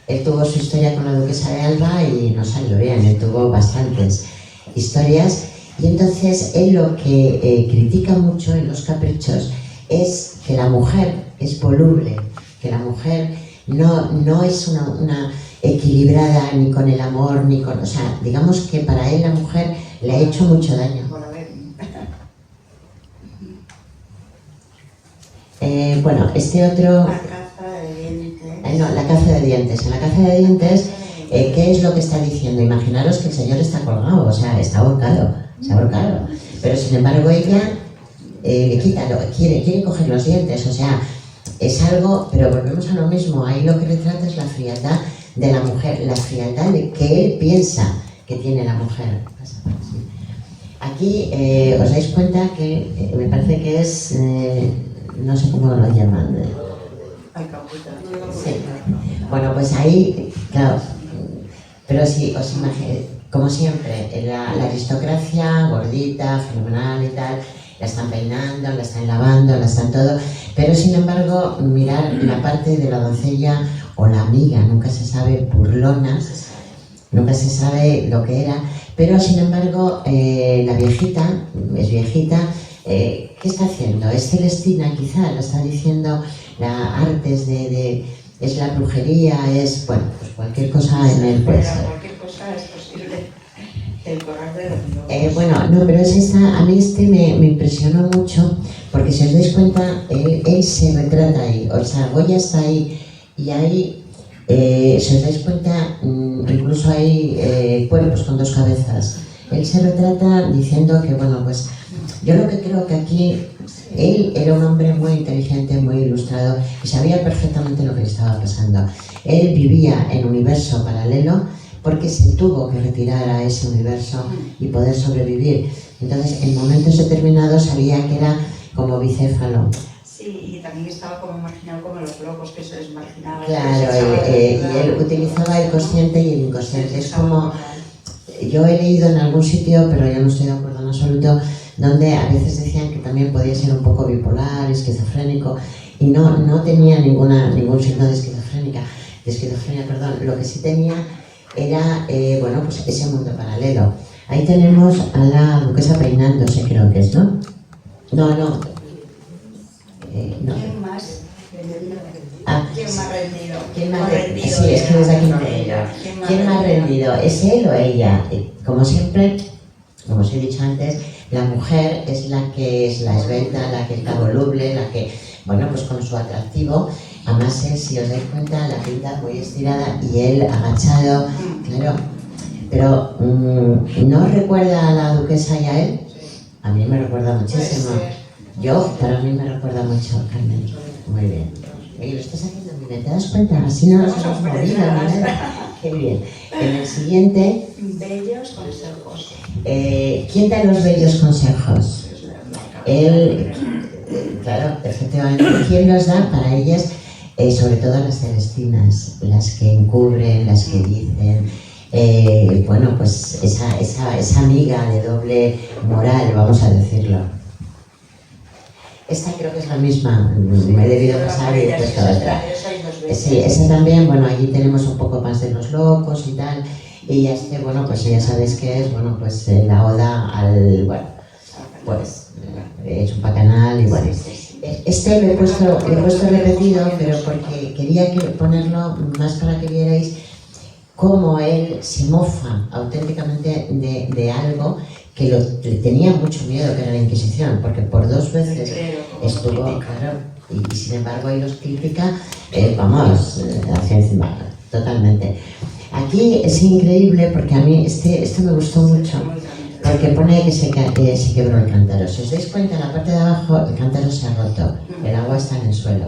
Él tuvo su historia con la duquesa de Alba y no salió bien, él tuvo bastantes historias. Y entonces él lo que critica mucho en los caprichos es que la mujer es voluble, que la mujer no es una equilibrada ni con el amor, ni con... O sea, digamos que para él la mujer le ha hecho mucho daño. Bueno, este otro... La caza de dientes. No, la caza de dientes. En la caza de dientes, ¿qué es lo que está diciendo? Imaginaros que el señor está colgado, o sea, está ahorcado, se ha ahorcado. Pero sin embargo ella le quita, quiere coger los dientes, o sea, es algo, pero volvemos a lo mismo, ahí lo que retrata es la frialdad de la mujer, la frialdad de que él piensa que tiene la mujer. Aquí os dais cuenta que me parece que es, no sé cómo lo llaman. Sí. Bueno, pues ahí, claro, pero sí, os imagináis, como siempre, la aristocracia gordita, fenomenal y tal, la están peinando, la están lavando, la están todo, pero sin embargo, mirar la parte de la doncella o la amiga, nunca se sabe, burlona, nunca se sabe lo que era, pero sin embargo, la viejita, es viejita, ¿qué está haciendo? Es Celestina quizá, lo está diciendo, la artes es la brujería, es, bueno, pues cualquier cosa en él puede ser. Cualquier cosa es posible. El corral de los bueno, no, pero a mí me impresionó mucho, porque si os dais cuenta, él se retrata ahí, o sea, Goya está ahí, y ahí, si os dais cuenta, incluso hay cuerpos con dos cabezas. Él se retrata diciendo que, bueno, pues, yo lo que creo que aquí, él era un hombre muy inteligente, muy ilustrado, y sabía perfectamente lo que le estaba pasando. Él vivía en un universo paralelo, porque se tuvo que retirar a ese universo y poder sobrevivir. Entonces, en momentos determinados sabía que era como bicéfalo. Sí, y también estaba como marginado como los locos, que se les marginaba. Claro, y él utilizaba el consciente y el inconsciente. Es como, yo he leído en algún sitio, pero yo no estoy de acuerdo en absoluto, donde a veces decían que también podía ser un poco bipolar, esquizofrénico, y no tenía ningún signo de esquizofrenia, perdón. Lo que sí tenía era, bueno, pues ese mundo paralelo. Ahí tenemos a la duquesa peinándose, creo que es, ¿no? No. ¿Quién más? ¿Quién más rendido? ¿Quién más rendido? Sí, es que desde aquí no veo. ¿Quién más rendido? ¿Es él o ella? Como siempre, como os he dicho antes, la mujer es la que es la esbelta, la que es la voluble, la que, bueno, pues con su atractivo. Además, si os dais cuenta, la pinta muy estirada y él agachado, claro. Pero, ¿no os recuerda a la duquesa y a él? A mí me recuerda muchísimo. Para mí me recuerda mucho, Carmen. Muy bien. Oye, lo estás haciendo muy bien, ¿te das cuenta? Así no nos hemos movido, ¿no? Qué bien. En el siguiente... Bellos consejos. ¿Quién da los bellos consejos? Él, claro, efectivamente. ¿Quién los da para ellas? Sobre todo las celestinas, las que encubren, las que dicen, bueno, pues esa amiga de doble moral, vamos a decirlo. Esta creo que es la misma, me he debido pasar y he puesto otra. Sí, esa también, bueno, allí tenemos un poco más de los locos y tal, y bueno, pues ya sabéis que es, bueno, pues la oda al, bueno, pues he hecho un bacanal y bueno. Este lo he puesto repetido, pero porque quería ponerlo más para que vierais cómo él se mofa auténticamente de algo que le tenía mucho miedo, que era la Inquisición, porque por 2 veces estuvo, claro, y sin embargo ahí los critica, vamos, hacia encima, totalmente. Aquí es increíble porque a mí este me gustó mucho, porque pone que se quebró el cántaro. Si os dais cuenta, en la parte de abajo el cántaro se ha roto, el agua está en el suelo.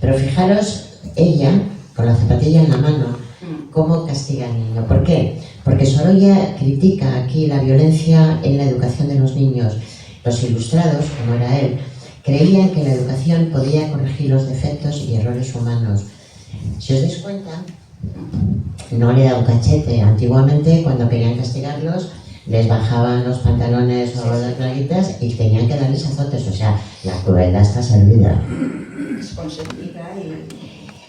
Pero fijaros, ella, con la zapatilla en la mano, cómo castiga al niño. ¿Por qué? Porque Sorolla critica aquí la violencia en la educación de los niños. Los ilustrados, como era él, creían que la educación podía corregir los defectos y errores humanos. Si os dais cuenta, no le da un cachete. Antiguamente, cuando querían castigarlos, les bajaban los pantalones o las braguitas y tenían que darles azotes. O sea, la crueldad está servida. Es consentida y...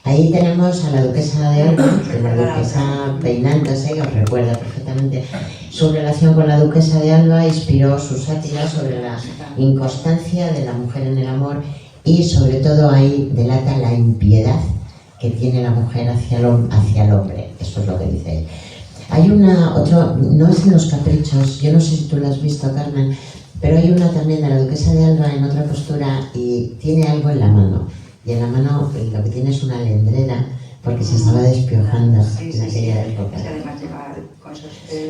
Ahí tenemos a la duquesa de Alba, la duquesa peinándose, que os recuerda perfectamente. Su relación con la duquesa de Alba inspiró su sátira sobre la inconstancia de la mujer en el amor y sobre todo ahí delata la impiedad que tiene la mujer hacia el hombre. Eso es lo que dice él. Hay no es en Los Caprichos, yo no sé si tú lo has visto, Carmen, pero hay una también de la duquesa de Alba en otra postura y tiene algo en la mano. Y en la mano lo que tiene es una alendrera porque se estaba despiojando en aquella época.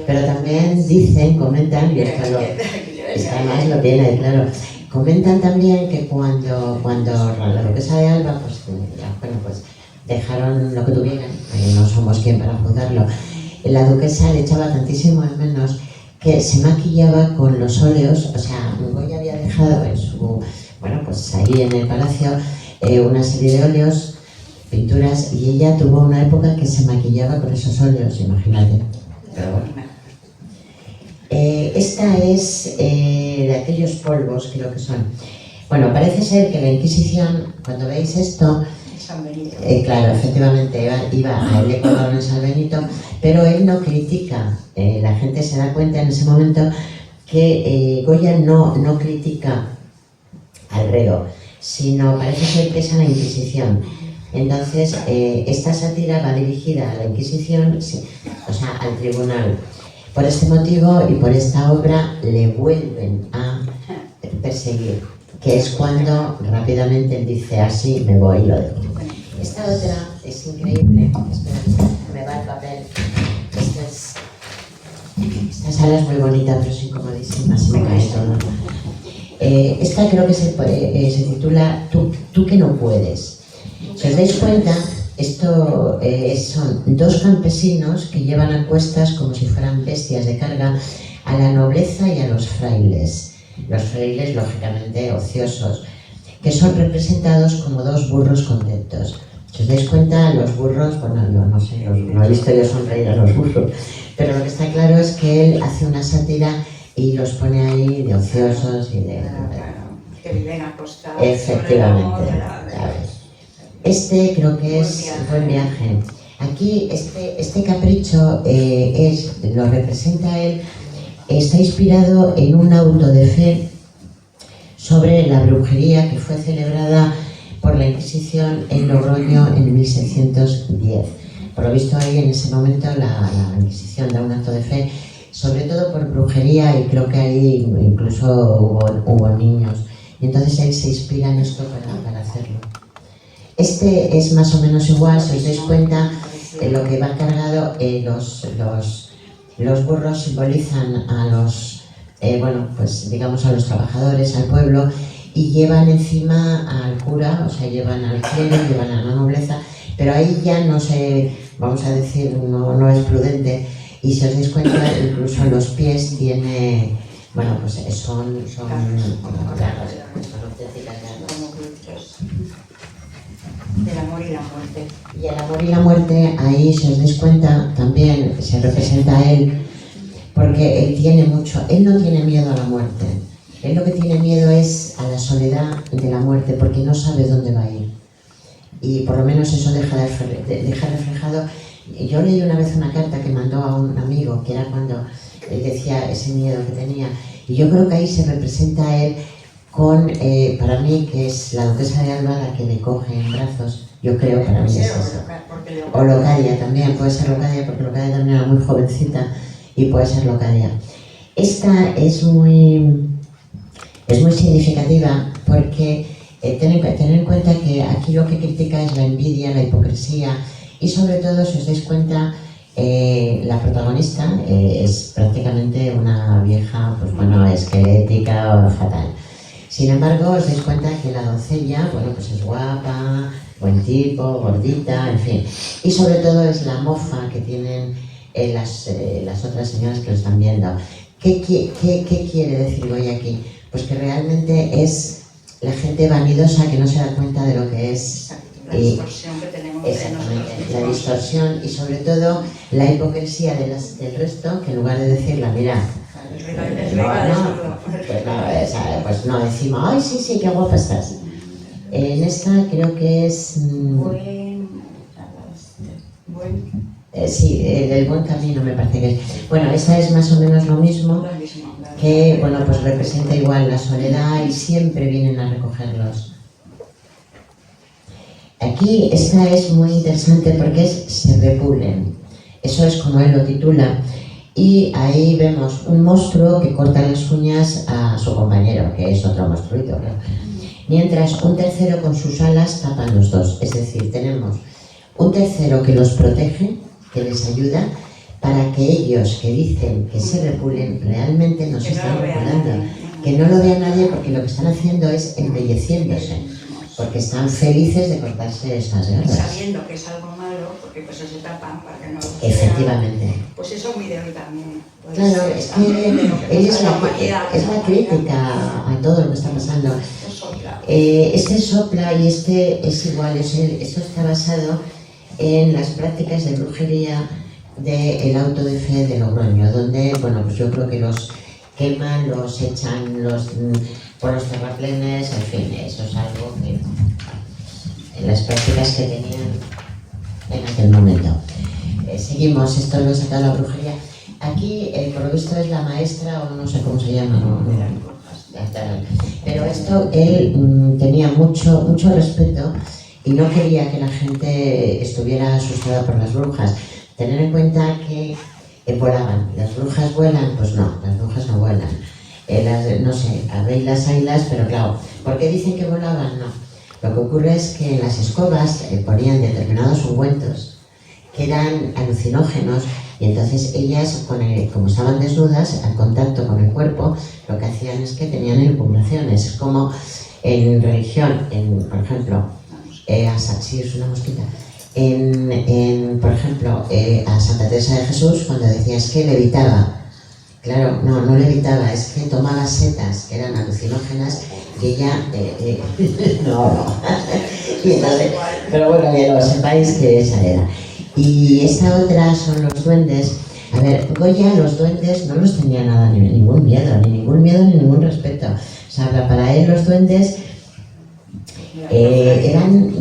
Pero también dicen, comentan, y esta más lo tiene, claro, comentan también que cuando la duquesa de Alba, pues, bueno, pues dejaron lo que tuvieran, no somos quien para juzgarlo, la duquesa le echaba tantísimo de menos que se maquillaba con los óleos. O sea, Goya había dejado en su, bueno, pues ahí en el palacio una serie de óleos, pinturas, y ella tuvo una época que se maquillaba con esos óleos, imagínate. Pero bueno. Esta es de aquellos polvos, creo que son. Bueno, parece ser que la Inquisición, cuando veis esto, claro, efectivamente iba a el Ecuador en San Benito, pero él no critica, la gente se da cuenta en ese momento que Goya no critica al reo, sino parece ser que es a la Inquisición. Entonces, esta sátira va dirigida a la Inquisición, o sea, al tribunal. Por este motivo y por esta obra le vuelven a perseguir, que es cuando rápidamente él dice así, me voy y lo dejo. Esta otra es increíble. Espera, me va el papel. Esta sala es muy bonita, pero es incomodísima, se me cae todo. Esta creo que se titula Tú que no puedes. Si os dais cuenta, esto son dos campesinos que llevan a cuestas, como si fueran bestias de carga, a la nobleza y a los frailes. Los frailes, lógicamente, ociosos, que son representados como dos burros contentos. Si os dais cuenta, los burros, bueno, yo no sé, no he visto yo sonreír a los burros, pero lo que está claro es que él hace una sátira y los pone ahí de ociosos y de... que viven acostados. Efectivamente, claro. Este creo que es Buen Viaje. Aquí este capricho lo representa él, está inspirado en un auto de fe sobre la brujería que fue celebrada por la Inquisición en Logroño en 1610. Por lo visto ahí en ese momento la Inquisición da un acto de fe, sobre todo por brujería, y creo que ahí incluso hubo niños. Y entonces él se inspira en esto para hacerlo. Este es más o menos igual, si os dais cuenta, lo que va cargado, los burros simbolizan a los, bueno, pues digamos a los trabajadores, al pueblo, y llevan encima al cura, o sea, llevan al clero, llevan a la nobleza, pero ahí ya no se, vamos a decir, no es prudente, y si os dais cuenta, incluso los pies tiene, bueno, pues son auténticas garras. El amor y la muerte. Y el amor y la muerte, ahí, si os dais cuenta, también se representa a él, porque él no tiene miedo a la muerte. Él lo que tiene miedo es a la soledad de la muerte, porque no sabe dónde va a ir. Y por lo menos eso deja reflejado. Yo leí una vez una carta que mandó a un amigo, que era cuando él decía ese miedo que tenía. Y yo creo que ahí se representa a él con, para mí, que es la duquesa de Alba la que le coge en brazos. Yo creo, para mí es eso. O Locadia también, puede ser Locadia, porque Locadia también era muy jovencita, y puede ser Locadia. Esta es muy significativa porque tener en cuenta que aquí lo que critica es la envidia, la hipocresía, y sobre todo, si os dais cuenta, la protagonista es prácticamente una vieja, pues bueno, esquelética o fatal. Sin embargo, os dais cuenta que la doncella, bueno, pues es guapa, buen tipo, gordita, en fin. Y sobre todo es la mofa que tienen las otras señoras que lo están viendo. ¿Qué quiere decir Goya aquí? Pues que realmente es la gente vanidosa que no se da cuenta de lo que es. La distorsión que tenemos en nosotros. La distorsión y sobre todo la hipocresía del resto, que en lugar de decirla, mira, pues no, decimos, ay, sí, qué guapa estás. En esta creo que es... sí, del buen camino me parece que es. Bueno, esta es más o menos lo mismo, que bueno, pues representa igual la soledad y siempre vienen a recogerlos. Aquí esta es muy interesante porque se repulen. Eso es como él lo titula. Y ahí vemos un monstruo que corta las uñas a su compañero, que es otro monstruito, ¿no? Mientras un tercero con sus alas tapan los dos. Es decir, tenemos un tercero que los protege, que les ayuda, para que ellos que dicen que se repulen, realmente no se están repulando. Que no lo vea nadie, porque lo que están haciendo es embelleciéndose. porque están felices de cortarse estas garras. Sabiendo que es algo malo, porque pues se tapan para que no lo Efectivamente. vean. Pues eso es muy de hoy también. Pues, Claro, es que ella es la crítica a todo lo que está pasando. Este sopla y este es igual, esto está basado en las prácticas de brujería del auto de fe de Logroño, donde, bueno, pues yo creo que los queman, los echan por los terraplenes, en fin, eso es algo que, en las prácticas que tenían en aquel momento. Seguimos, esto lo he sacado la brujería. Aquí, por lo visto, es la maestra, o no sé cómo se llama, ¿no? Pero esto, él tenía mucho respeto y no quería que la gente estuviera asustada por las brujas. Tener en cuenta que volaban. ¿Las brujas vuelan? Pues no, las brujas no vuelan. No sé, habéis las águilas, pero claro, ¿por qué dicen que volaban? No. Lo que ocurre es que en las escobas ponían determinados ungüentos que eran alucinógenos y entonces ellas, como estaban desnudas, al contacto con el cuerpo, lo que hacían es que tenían elucubraciones. Es como en religión, por ejemplo, sí, es una mosquita. Por ejemplo, a Santa Teresa de Jesús, cuando decías que levitaba, claro, no levitaba, es que tomaba setas que eran alucinógenas y ella, no. Y entonces, pero bueno, que lo sepáis que esa era. Y esta otra son los duendes. A ver, Goya, los duendes no los tenía nada, ningún miedo, ni ningún respeto. O sea, para él los duendes eran,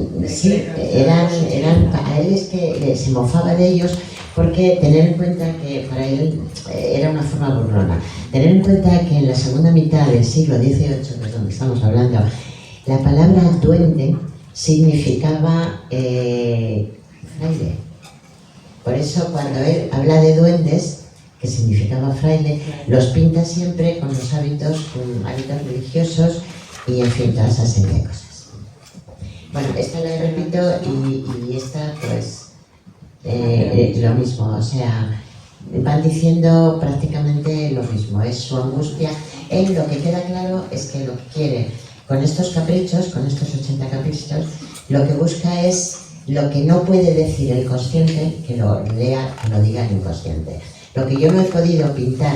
para él es que se mofaba de ellos, porque tener en cuenta que para él era una forma burlona. Tener en cuenta que en la segunda mitad del siglo XVIII, que es donde estamos hablando, la palabra duende significaba fraile. Por eso cuando él habla de duendes, que significaba fraile, los pinta siempre con los hábitos religiosos y en fin, toda esa serie de cosas. Bueno, esta la repito y esta pues lo mismo, o sea, van diciendo prácticamente lo mismo, es su angustia. Él lo que queda claro es que lo que quiere con estos caprichos, con estos 80 caprichos, lo que busca es lo que no puede decir el consciente, que lo lea, que lo diga el inconsciente. Lo que yo no he podido pintar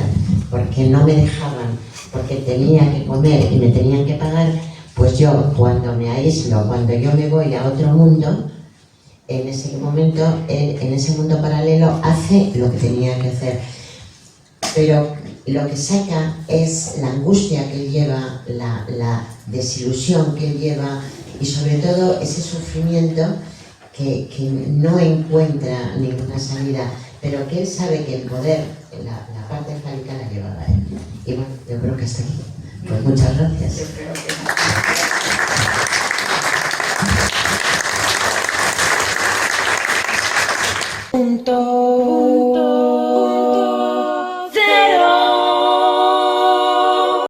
porque no me dejaban, porque tenía que comer y me tenían que pagar, pues yo cuando me aíslo, cuando yo me voy a otro mundo, en ese momento, en ese mundo paralelo, hace lo que tenía que hacer. Pero lo que saca es la angustia que él lleva, la desilusión que él lleva y sobre todo ese sufrimiento que no encuentra ninguna salida, pero que él sabe que el poder, la parte angélica la llevaba a él. Y bueno, yo creo que hasta aquí. Pues muchas gracias. Yo creo que Punto.